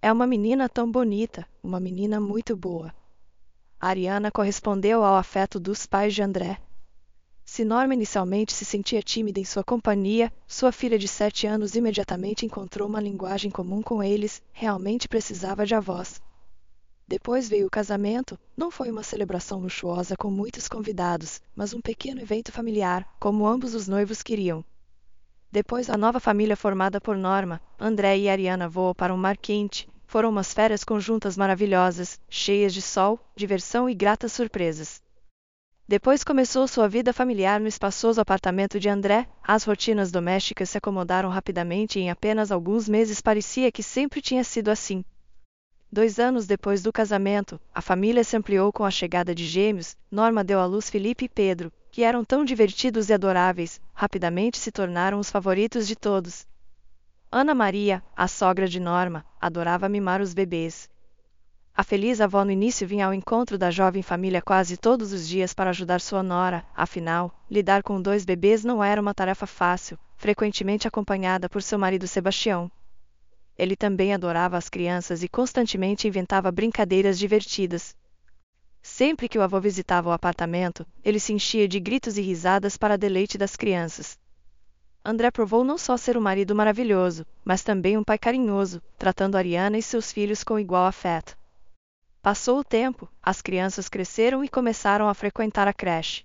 É uma menina tão bonita, uma menina muito boa. Ariana correspondeu ao afeto dos pais de André. Se Norma inicialmente se sentia tímida em sua companhia, sua filha de 7 anos imediatamente encontrou uma linguagem comum com eles, realmente precisava de avós. Depois veio o casamento, não foi uma celebração luxuosa com muitos convidados, mas um pequeno evento familiar, como ambos os noivos queriam. Depois a nova família formada por Norma, André e Ariana voou para um mar quente, foram umas férias conjuntas maravilhosas, cheias de sol, diversão e gratas surpresas. Depois começou sua vida familiar no espaçoso apartamento de André, as rotinas domésticas se acomodaram rapidamente e em apenas alguns meses parecia que sempre tinha sido assim. 2 anos depois do casamento, a família se ampliou com a chegada de gêmeos. Norma deu à luz Felipe e Pedro, que eram tão divertidos e adoráveis, rapidamente se tornaram os favoritos de todos. Ana Maria, a sogra de Norma, adorava mimar os bebês. A feliz avó no início vinha ao encontro da jovem família quase todos os dias para ajudar sua nora, afinal, lidar com 2 bebês não era uma tarefa fácil, frequentemente acompanhada por seu marido Sebastião. Ele também adorava as crianças e constantemente inventava brincadeiras divertidas. Sempre que o avô visitava o apartamento, ele se enchia de gritos e risadas para deleite das crianças. André provou não só ser um marido maravilhoso, mas também um pai carinhoso, tratando Ariana e seus filhos com igual afeto. Passou o tempo, as crianças cresceram e começaram a frequentar a creche.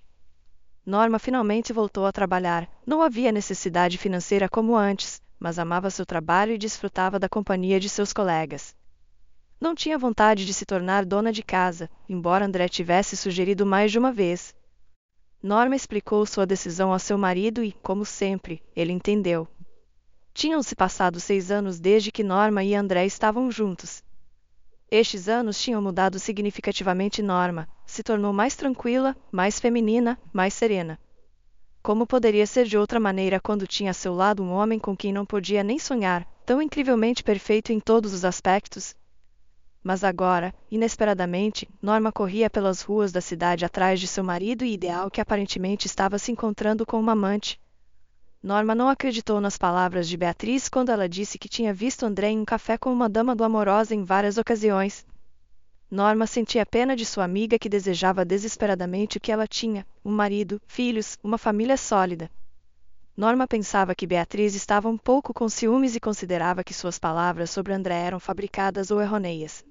Norma finalmente voltou a trabalhar. Não havia necessidade financeira como antes, mas amava seu trabalho e desfrutava da companhia de seus colegas. Não tinha vontade de se tornar dona de casa, embora André tivesse sugerido mais de uma vez. Norma explicou sua decisão ao seu marido e, como sempre, ele entendeu. Tinham-se passado 6 anos desde que Norma e André estavam juntos. Estes anos tinham mudado significativamente Norma, se tornou mais tranquila, mais feminina, mais serena. Como poderia ser de outra maneira quando tinha a seu lado um homem com quem não podia nem sonhar, tão incrivelmente perfeito em todos os aspectos? Mas agora, inesperadamente, Norma corria pelas ruas da cidade atrás de seu marido ideal que aparentemente estava se encontrando com uma amante. Norma não acreditou nas palavras de Beatriz quando ela disse que tinha visto André em um café com uma dama do Amorosa em várias ocasiões. Norma sentia pena de sua amiga que desejava desesperadamente o que ela tinha: um marido, filhos, uma família sólida. Norma pensava que Beatriz estava um pouco com ciúmes e considerava que suas palavras sobre André eram fabricadas ou errôneas.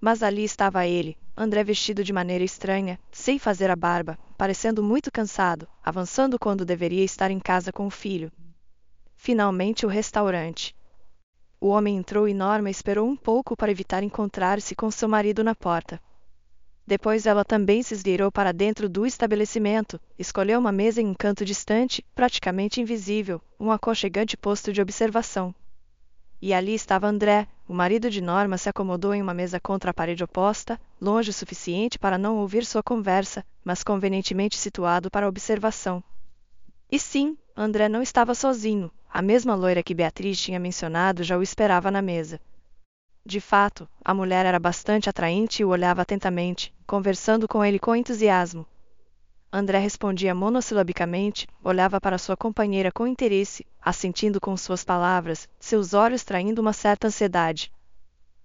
Mas ali estava ele, André vestido de maneira estranha, sem fazer a barba, parecendo muito cansado, avançando quando deveria estar em casa com o filho. Finalmente o restaurante. O homem entrou e Norma esperou um pouco para evitar encontrar-se com seu marido na porta. Depois ela também se esgueirou para dentro do estabelecimento, escolheu uma mesa em um canto distante, praticamente invisível, um aconchegante posto de observação. E ali estava André. O marido de Norma se acomodou em uma mesa contra a parede oposta, longe o suficiente para não ouvir sua conversa, mas convenientemente situado para observação. E sim, André não estava sozinho. A mesma loira que Beatriz tinha mencionado já o esperava na mesa. De fato, a mulher era bastante atraente e o olhava atentamente, conversando com ele com entusiasmo. André respondia monossilabicamente, olhava para sua companheira com interesse, assentindo com suas palavras, seus olhos traindo uma certa ansiedade.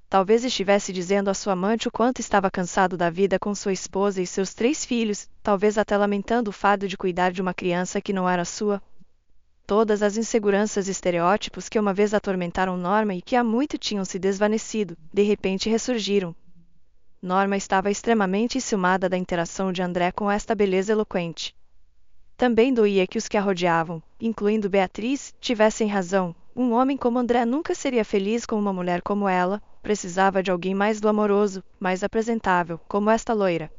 Talvez estivesse dizendo à sua amante o quanto estava cansado da vida com sua esposa e seus 3 filhos, talvez até lamentando o fardo de cuidar de uma criança que não era sua. Todas as inseguranças e estereótipos que uma vez atormentaram Norma e que há muito tinham se desvanecido, de repente ressurgiram. Norma estava extremamente enciumada da interação de André com esta beleza eloquente. Também doía que os que a rodeavam, incluindo Beatriz, tivessem razão. Um homem como André nunca seria feliz com uma mulher como ela, precisava de alguém mais glamouroso, mais apresentável, como esta loira.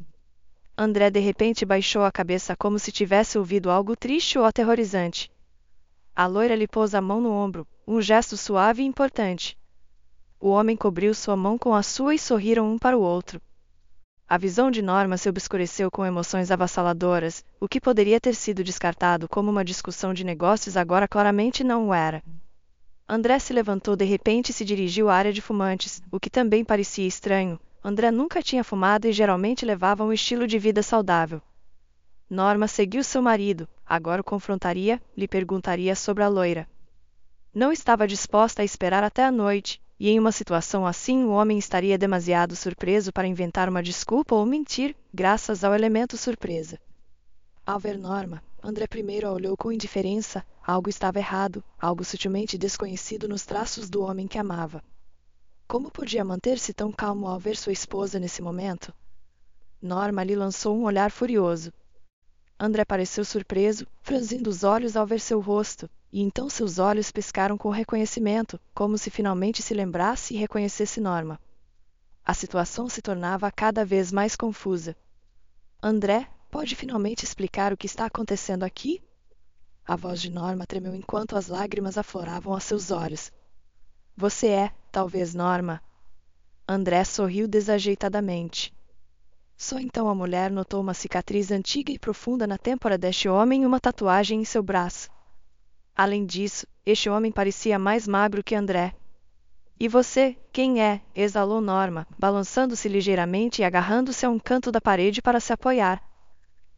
André de repente baixou a cabeça como se tivesse ouvido algo triste ou aterrorizante. A loira lhe pôs a mão no ombro, um gesto suave e importante. O homem cobriu sua mão com a sua e sorriram um para o outro. A visão de Norma se obscureceu com emoções avassaladoras, o que poderia ter sido descartado como uma discussão de negócios agora claramente não o era. André se levantou de repente e se dirigiu à área de fumantes, o que também parecia estranho. André nunca tinha fumado e geralmente levava um estilo de vida saudável. Norma seguiu seu marido, agora o confrontaria, lhe perguntaria sobre a loira. Não estava disposta a esperar até a noite. E em uma situação assim o homem estaria demasiado surpreso para inventar uma desculpa ou mentir, graças ao elemento surpresa. Ao ver Norma, André primeiro a olhou com indiferença. Algo estava errado, algo sutilmente desconhecido nos traços do homem que amava. Como podia manter-se tão calmo ao ver sua esposa nesse momento? Norma lhe lançou um olhar furioso. André pareceu surpreso, franzindo os olhos ao ver seu rosto. E então seus olhos piscaram com reconhecimento, como se finalmente se lembrasse e reconhecesse Norma. A situação se tornava cada vez mais confusa. André, pode finalmente explicar o que está acontecendo aqui? A voz de Norma tremeu enquanto as lágrimas afloravam a seus olhos. Você é, talvez, Norma. André sorriu desajeitadamente. Só então a mulher notou uma cicatriz antiga e profunda na têmpora deste homem e uma tatuagem em seu braço. Além disso, este homem parecia mais magro que André. E você, quem é? Exalou Norma, balançando-se ligeiramente e agarrando-se a um canto da parede para se apoiar.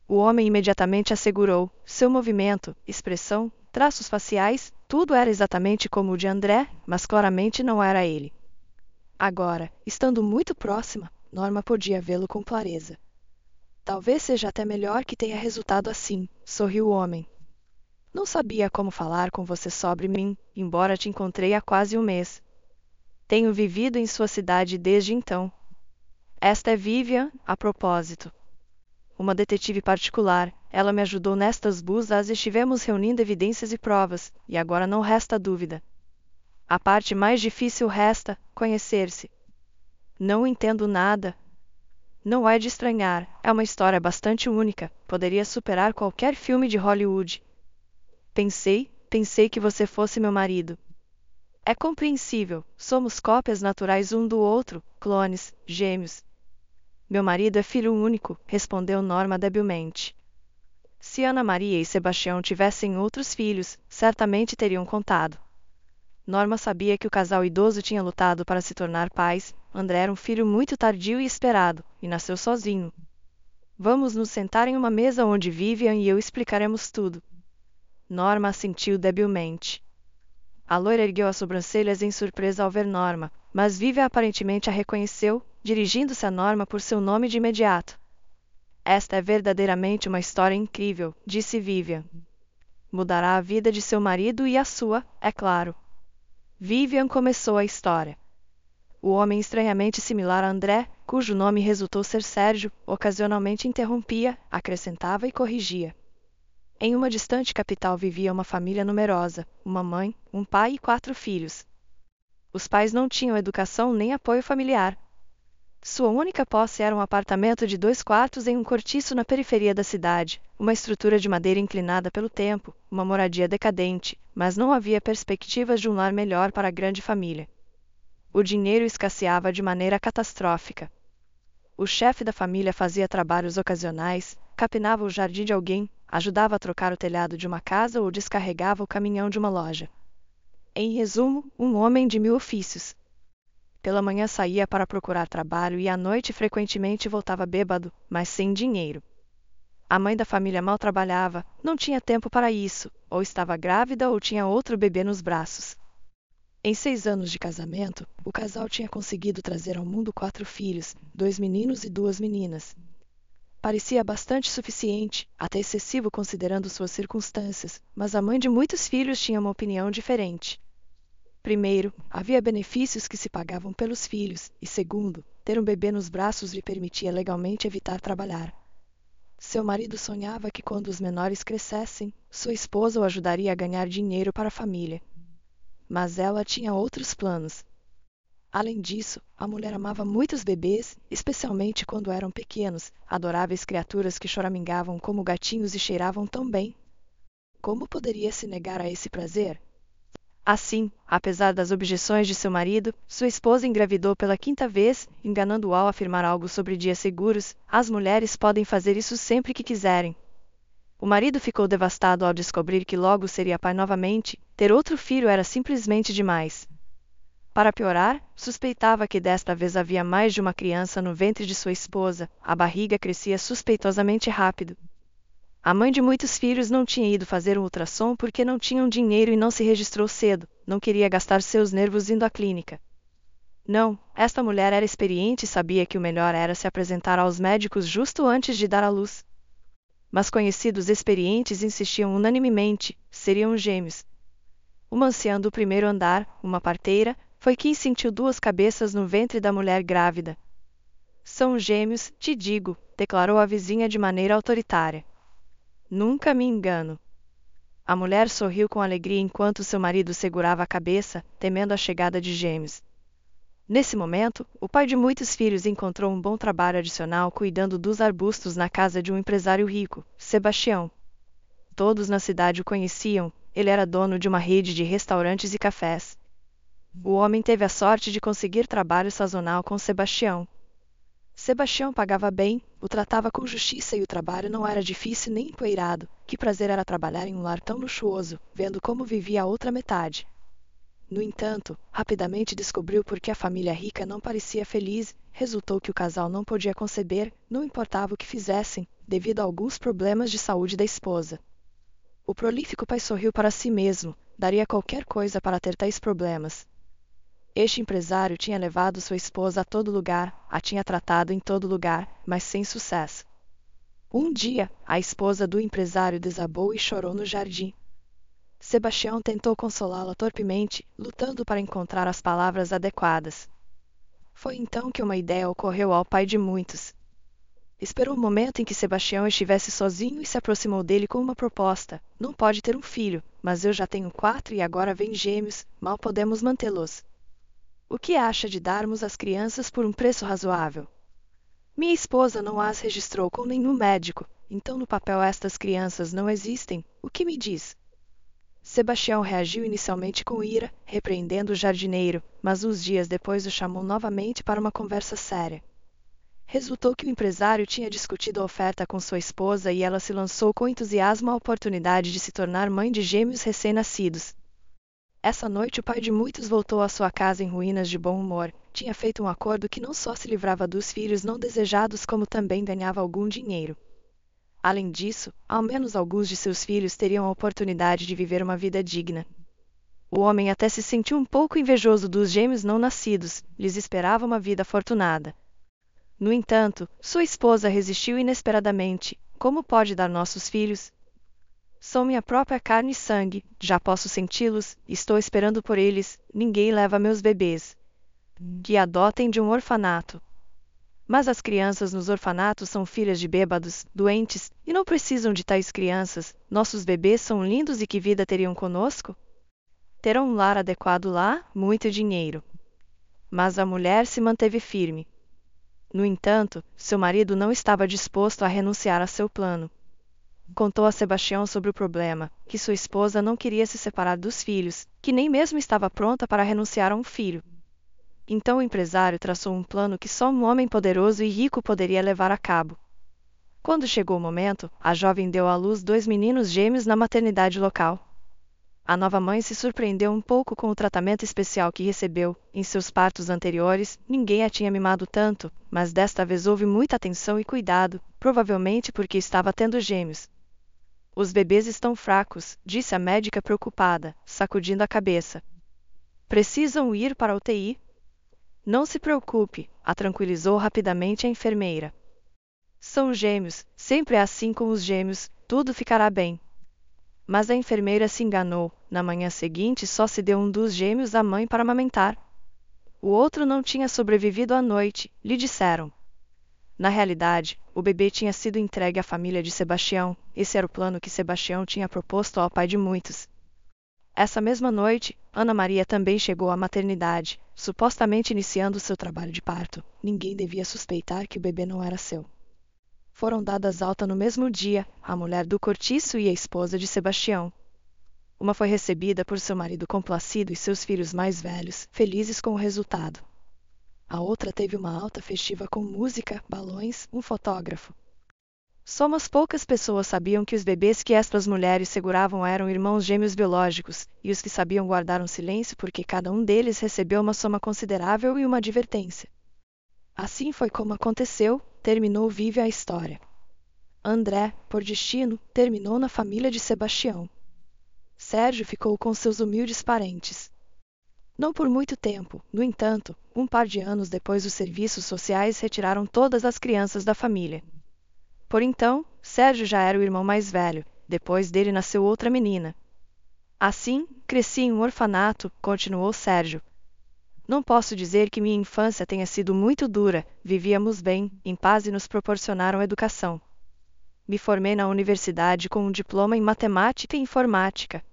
O homem imediatamente assegurou, seu movimento, expressão, traços faciais, tudo era exatamente como o de André, mas claramente não era ele. Agora, estando muito próxima, Norma podia vê-lo com clareza. Talvez seja até melhor que tenha resultado assim, sorriu o homem. Não sabia como falar com você sobre mim, embora te encontrei há quase um mês. Tenho vivido em sua cidade desde então. Esta é Vivian, a propósito. Uma detetive particular. Ela me ajudou nestas buscas e estivemos reunindo evidências e provas, e agora não resta dúvida. A parte mais difícil resta, conhecer-se. Não entendo nada. Não é de estranhar, é uma história bastante única, poderia superar qualquer filme de Hollywood. Pensei que você fosse meu marido. É compreensível, somos cópias naturais um do outro, clones, gêmeos. Meu marido é filho único, respondeu Norma debilmente. Se Ana Maria e Sebastião tivessem outros filhos, certamente teriam contado. Norma sabia que o casal idoso tinha lutado para se tornar pais. André era um filho muito tardio e esperado, e nasceu sozinho. Vamos nos sentar em uma mesa onde Vivian e eu explicaremos tudo. Norma assentiu debilmente. A loira ergueu as sobrancelhas em surpresa ao ver Norma, mas Vivian aparentemente a reconheceu, dirigindo-se a Norma por seu nome de imediato. Esta é verdadeiramente uma história incrível, disse Vivian. Mudará a vida de seu marido e a sua, é claro. Vivian começou a história. O homem estranhamente similar a André, cujo nome resultou ser Sérgio, ocasionalmente interrompia, acrescentava e corrigia. Em uma distante capital vivia uma família numerosa, uma mãe, um pai e 4 filhos. Os pais não tinham educação nem apoio familiar. Sua única posse era um apartamento de 2 quartos em um cortiço na periferia da cidade, uma estrutura de madeira inclinada pelo tempo, uma moradia decadente, mas não havia perspectivas de um lar melhor para a grande família. O dinheiro escasseava de maneira catastrófica. O chefe da família fazia trabalhos ocasionais, capinava o jardim de alguém, ajudava a trocar o telhado de uma casa ou descarregava o caminhão de uma loja. Em resumo, um homem de 1000 ofícios. Pela manhã saía para procurar trabalho e à noite frequentemente voltava bêbado, mas sem dinheiro. A mãe da família mal trabalhava, não tinha tempo para isso, ou estava grávida ou tinha outro bebê nos braços. Em 6 anos de casamento, o casal tinha conseguido trazer ao mundo 4 filhos, 2 meninos e 2 meninas. Parecia bastante suficiente, até excessivo considerando suas circunstâncias, mas a mãe de muitos filhos tinha uma opinião diferente. Primeiro, havia benefícios que se pagavam pelos filhos, e segundo, ter um bebê nos braços lhe permitia legalmente evitar trabalhar. Seu marido sonhava que quando os menores crescessem, sua esposa o ajudaria a ganhar dinheiro para a família. Mas ela tinha outros planos. Além disso, a mulher amava muito os bebês, especialmente quando eram pequenos, adoráveis criaturas que choramingavam como gatinhos e cheiravam tão bem. Como poderia se negar a esse prazer? Assim, apesar das objeções de seu marido, sua esposa engravidou pela 5ª vez, enganando-o ao afirmar algo sobre dias seguros. As mulheres podem fazer isso sempre que quiserem. O marido ficou devastado ao descobrir que logo seria pai novamente. Ter outro filho era simplesmente demais. Para piorar, suspeitava que desta vez havia mais de uma criança no ventre de sua esposa. A barriga crescia suspeitosamente rápido. A mãe de muitos filhos não tinha ido fazer um ultrassom porque não tinham dinheiro e não se registrou cedo. Não queria gastar seus nervos indo à clínica. Não, esta mulher era experiente e sabia que o melhor era se apresentar aos médicos justo antes de dar à luz. Mas conhecidos experientes insistiam unanimemente, seriam gêmeos. Uma anciã do primeiro andar, uma parteira, foi quem sentiu 2 cabeças no ventre da mulher grávida. São gêmeos, te digo, declarou a vizinha de maneira autoritária. Nunca me engano. A mulher sorriu com alegria enquanto seu marido segurava a cabeça, temendo a chegada de gêmeos. Nesse momento, o pai de muitos filhos encontrou um bom trabalho adicional cuidando dos arbustos na casa de um empresário rico, Sebastião. Todos na cidade o conheciam, ele era dono de uma rede de restaurantes e cafés. O homem teve a sorte de conseguir trabalho sazonal com Sebastião. Sebastião pagava bem, o tratava com justiça e o trabalho não era difícil nem empoeirado. Que prazer era trabalhar em um lar tão luxuoso, vendo como vivia a outra metade. No entanto, rapidamente descobriu por que a família rica não parecia feliz. Resultou que o casal não podia conceber, não importava o que fizessem, devido a alguns problemas de saúde da esposa. O prolífico pai sorriu para si mesmo, daria qualquer coisa para ter tais problemas. Este empresário tinha levado sua esposa a todo lugar, a tinha tratado em todo lugar, mas sem sucesso. Um dia, a esposa do empresário desabou e chorou no jardim. Sebastião tentou consolá-la torpemente, lutando para encontrar as palavras adequadas. Foi então que uma ideia ocorreu ao pai de muitos. Esperou o momento em que Sebastião estivesse sozinho e se aproximou dele com uma proposta. Não pode ter um filho, mas eu já tenho 4 e agora vem gêmeos, mal podemos mantê-los. O que acha de darmos as crianças por um preço razoável? Minha esposa não as registrou com nenhum médico, então no papel estas crianças não existem. O que me diz? Sebastião reagiu inicialmente com ira, repreendendo o jardineiro, mas uns dias depois o chamou novamente para uma conversa séria. Resultou que o empresário tinha discutido a oferta com sua esposa e ela se lançou com entusiasmo à oportunidade de se tornar mãe de gêmeos recém-nascidos. Essa noite o pai de muitos voltou à sua casa em ruínas de bom humor. Tinha feito um acordo que não só se livrava dos filhos não desejados como também ganhava algum dinheiro. Além disso, ao menos alguns de seus filhos teriam a oportunidade de viver uma vida digna. O homem até se sentiu um pouco invejoso dos gêmeos não nascidos, lhes esperava uma vida afortunada. No entanto, sua esposa resistiu inesperadamente. Como pode dar nossos filhos? São minha própria carne e sangue, já posso senti-los, estou esperando por eles, ninguém leva meus bebês. Que adotem de um orfanato. Mas as crianças nos orfanatos são filhas de bêbados, doentes, e não precisam de tais crianças. Nossos bebês são lindos e que vida teriam conosco? Terão um lar adequado lá, muito dinheiro. Mas a mulher se manteve firme. No entanto, seu marido não estava disposto a renunciar a seu plano. Contou a Sebastião sobre o problema, que sua esposa não queria se separar dos filhos, que nem mesmo estava pronta para renunciar a um filho. Então o empresário traçou um plano que só um homem poderoso e rico poderia levar a cabo. Quando chegou o momento, a jovem deu à luz 2 meninos gêmeos na maternidade local. A nova mãe se surpreendeu um pouco com o tratamento especial que recebeu. Em seus partos anteriores, ninguém a tinha mimado tanto, mas desta vez houve muita atenção e cuidado, provavelmente porque estava tendo gêmeos. Os bebês estão fracos, disse a médica preocupada, sacudindo a cabeça. Precisam ir para a UTI? Não se preocupe, a tranquilizou rapidamente a enfermeira. São gêmeos, sempre é assim com os gêmeos, tudo ficará bem. Mas a enfermeira se enganou, na manhã seguinte só se deu um dos gêmeos à mãe para amamentar. O outro não tinha sobrevivido à noite, lhe disseram. Na realidade, o bebê tinha sido entregue à família de Sebastião, esse era o plano que Sebastião tinha proposto ao pai de muitos. Essa mesma noite, Ana Maria também chegou à maternidade, supostamente iniciando seu trabalho de parto. Ninguém devia suspeitar que o bebê não era seu. Foram dadas alta no mesmo dia, a mulher do cortiço e a esposa de Sebastião. Uma foi recebida por seu marido complacido e seus filhos mais velhos, felizes com o resultado. A outra teve uma alta festiva com música, balões, um fotógrafo. Só umas poucas pessoas sabiam que os bebês que estas mulheres seguravam eram irmãos gêmeos biológicos, e os que sabiam guardaram silêncio porque cada um deles recebeu uma soma considerável e uma advertência. Assim foi como aconteceu, terminou vive a história. André, por destino, terminou na família de Sebastião. Sérgio ficou com seus humildes parentes. Não por muito tempo, no entanto, um par de anos depois os serviços sociais retiraram todas as crianças da família. Por então, Sérgio já era o irmão mais velho, depois dele nasceu outra menina. Assim, cresci em um orfanato, continuou Sérgio. Não posso dizer que minha infância tenha sido muito dura, vivíamos bem, em paz e nos proporcionaram educação. Me formei na universidade com um diploma em matemática e informática.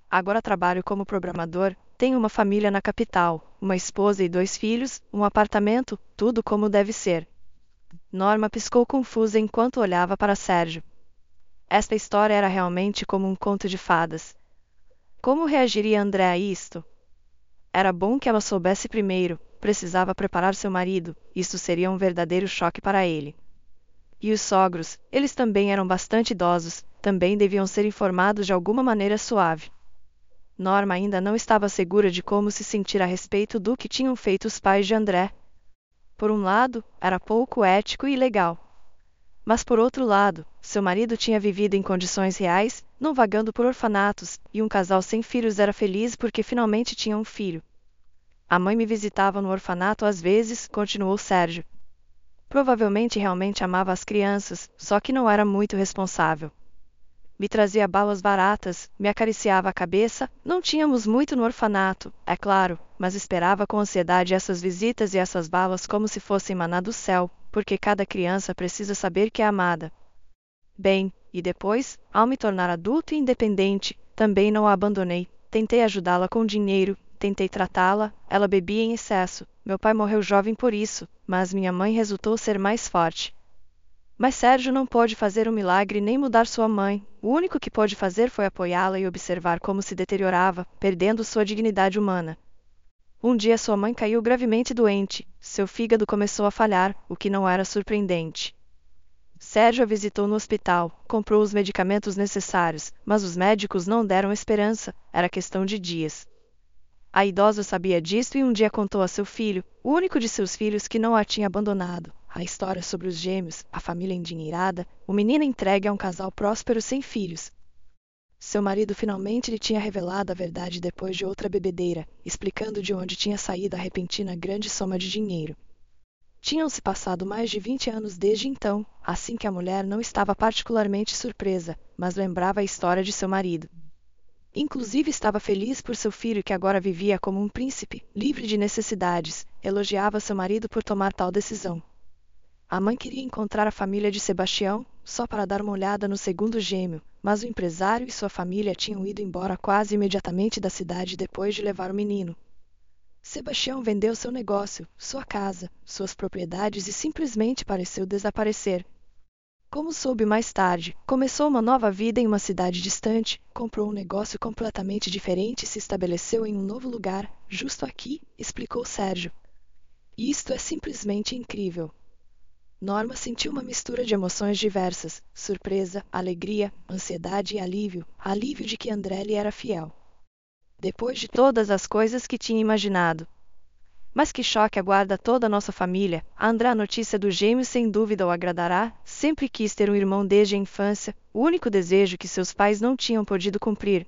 Agora trabalho como programador, tenho uma família na capital, uma esposa e 2 filhos, um apartamento, tudo como deve ser. Norma piscou confusa enquanto olhava para Sérgio. Esta história era realmente como um conto de fadas. Como reagiria André a isto? Era bom que ela soubesse primeiro, precisava preparar seu marido, isso seria um verdadeiro choque para ele. E os sogros, eles também eram bastante idosos, também deviam ser informados de alguma maneira suave. Norma ainda não estava segura de como se sentir a respeito do que tinham feito os pais de André. Por um lado, era pouco ético e legal. Mas por outro lado, seu marido tinha vivido em condições reais, não vagando por orfanatos, e um casal sem filhos era feliz porque finalmente tinha um filho. A mãe me visitava no orfanato às vezes, continuou Sérgio. Provavelmente realmente amava as crianças, só que não era muito responsável. Me trazia balas baratas, me acariciava a cabeça, não tínhamos muito no orfanato, é claro, mas esperava com ansiedade essas visitas e essas balas como se fossem maná do céu, porque cada criança precisa saber que é amada. Bem, e depois, ao me tornar adulto e independente, também não a abandonei. Tentei ajudá-la com dinheiro, tentei tratá-la, ela bebia em excesso. Meu pai morreu jovem por isso, mas minha mãe resultou ser mais forte. Mas Sérgio não pôde fazer um milagre nem mudar sua mãe. O único que pôde fazer foi apoiá-la e observar como se deteriorava, perdendo sua dignidade humana. Um dia sua mãe caiu gravemente doente, seu fígado começou a falhar, o que não era surpreendente. Sérgio a visitou no hospital, comprou os medicamentos necessários, mas os médicos não deram esperança, era questão de dias. A idosa sabia disso e um dia contou a seu filho, o único de seus filhos que não a tinha abandonado, a história sobre os gêmeos, a família endinheirada, o menino entregue a um casal próspero sem filhos. Seu marido finalmente lhe tinha revelado a verdade depois de outra bebedeira, explicando de onde tinha saído a repentina grande soma de dinheiro. Tinham-se passado mais de 20 anos desde então, assim que a mulher não estava particularmente surpresa, mas lembrava a história de seu marido. Inclusive estava feliz por seu filho que agora vivia como um príncipe, livre de necessidades, elogiava seu marido por tomar tal decisão. A mãe queria encontrar a família de Sebastião, só para dar uma olhada no segundo gêmeo, mas o empresário e sua família tinham ido embora quase imediatamente da cidade depois de levar o menino. Sebastião vendeu seu negócio, sua casa, suas propriedades e simplesmente pareceu desaparecer. Como soube mais tarde, começou uma nova vida em uma cidade distante, comprou um negócio completamente diferente e se estabeleceu em um novo lugar, justo aqui, explicou Sérgio. E isto é simplesmente incrível. Norma sentiu uma mistura de emoções diversas, surpresa, alegria, ansiedade e alívio, alívio de que André lhe era fiel. Depois de todas as coisas que tinha imaginado. Mas que choque aguarda toda a nossa família. A André a notícia do gêmeo sem dúvida o agradará. Sempre quis ter um irmão desde a infância, o único desejo que seus pais não tinham podido cumprir.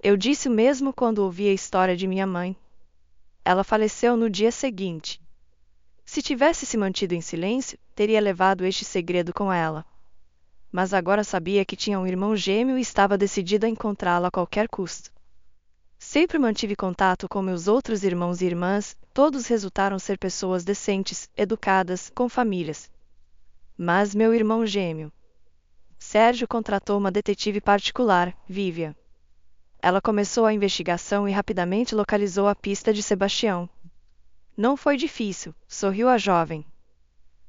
Eu disse o mesmo quando ouvi a história de minha mãe. Ela faleceu no dia seguinte. Se tivesse se mantido em silêncio, teria levado este segredo com ela. Mas agora sabia que tinha um irmão gêmeo e estava decidida a encontrá-lo a qualquer custo. Sempre mantive contato com meus outros irmãos e irmãs, todos resultaram ser pessoas decentes, educadas, com famílias. Mas meu irmão gêmeo. Sérgio contratou uma detetive particular, Vívia. Ela começou a investigação e rapidamente localizou a pista de Sebastião. Não foi difícil, sorriu a jovem.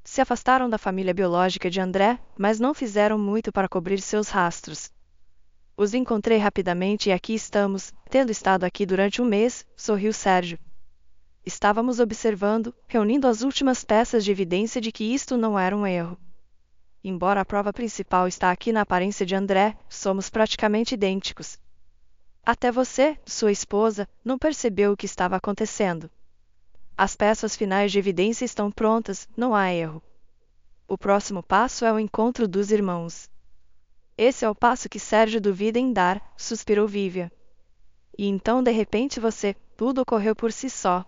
Se afastaram da família biológica de André, mas não fizeram muito para cobrir seus rastros. Os encontrei rapidamente e aqui estamos, tendo estado aqui durante um mês, sorriu Sérgio. Estávamos observando, reunindo as últimas peças de evidência de que isto não era um erro. Embora a prova principal está aqui na aparência de André, somos praticamente idênticos. Até você, sua esposa, não percebeu o que estava acontecendo. As peças finais de evidência estão prontas, não há erro. O próximo passo é o encontro dos irmãos. Esse é o passo que Sérgio duvida em dar, suspirou Vívia. E então de repente tudo ocorreu por si só.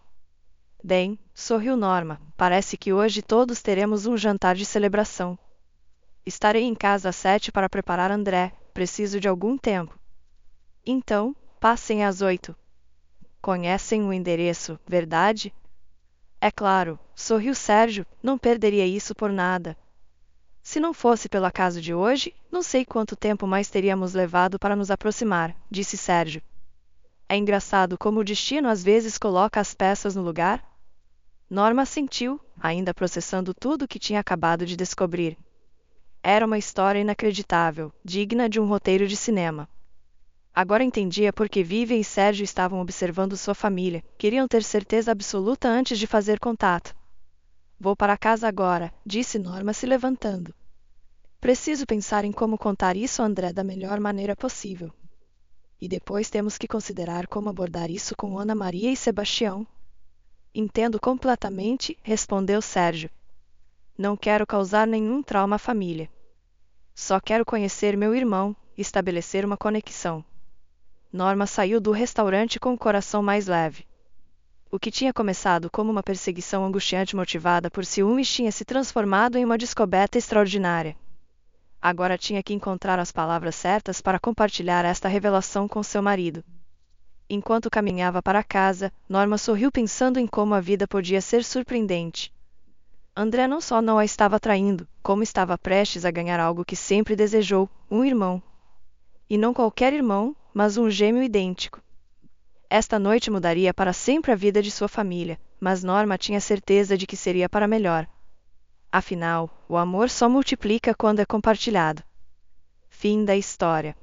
Bem, sorriu Norma, parece que hoje todos teremos um jantar de celebração. Estarei em casa às 7 para preparar André, preciso de algum tempo. Então, passem às 8. Conhecem o endereço, verdade? É claro, sorriu Sérgio, não perderia isso por nada. Se não fosse pelo acaso de hoje, não sei quanto tempo mais teríamos levado para nos aproximar, disse Sérgio. É engraçado como o destino às vezes coloca as peças no lugar? Norma assentiu, ainda processando tudo o que tinha acabado de descobrir. Era uma história inacreditável, digna de um roteiro de cinema. Agora entendia por que Vivian e Sérgio estavam observando sua família, queriam ter certeza absoluta antes de fazer contato. Vou para casa agora, disse Norma se levantando. Preciso pensar em como contar isso a André da melhor maneira possível. E depois temos que considerar como abordar isso com Ana Maria e Sebastião. Entendo completamente, respondeu Sérgio. Não quero causar nenhum trauma à família. Só quero conhecer meu irmão, estabelecer uma conexão. Norma saiu do restaurante com o coração mais leve. O que tinha começado como uma perseguição angustiante motivada por ciúmes tinha se transformado em uma descoberta extraordinária. Agora tinha que encontrar as palavras certas para compartilhar esta revelação com seu marido. Enquanto caminhava para casa, Norma sorriu pensando em como a vida podia ser surpreendente. André não só não a estava traindo, como estava prestes a ganhar algo que sempre desejou, um irmão. E não qualquer irmão, mas um gêmeo idêntico. Esta noite mudaria para sempre a vida de sua família, mas Norma tinha certeza de que seria para melhor. Afinal, o amor só multiplica quando é compartilhado. Fim da história.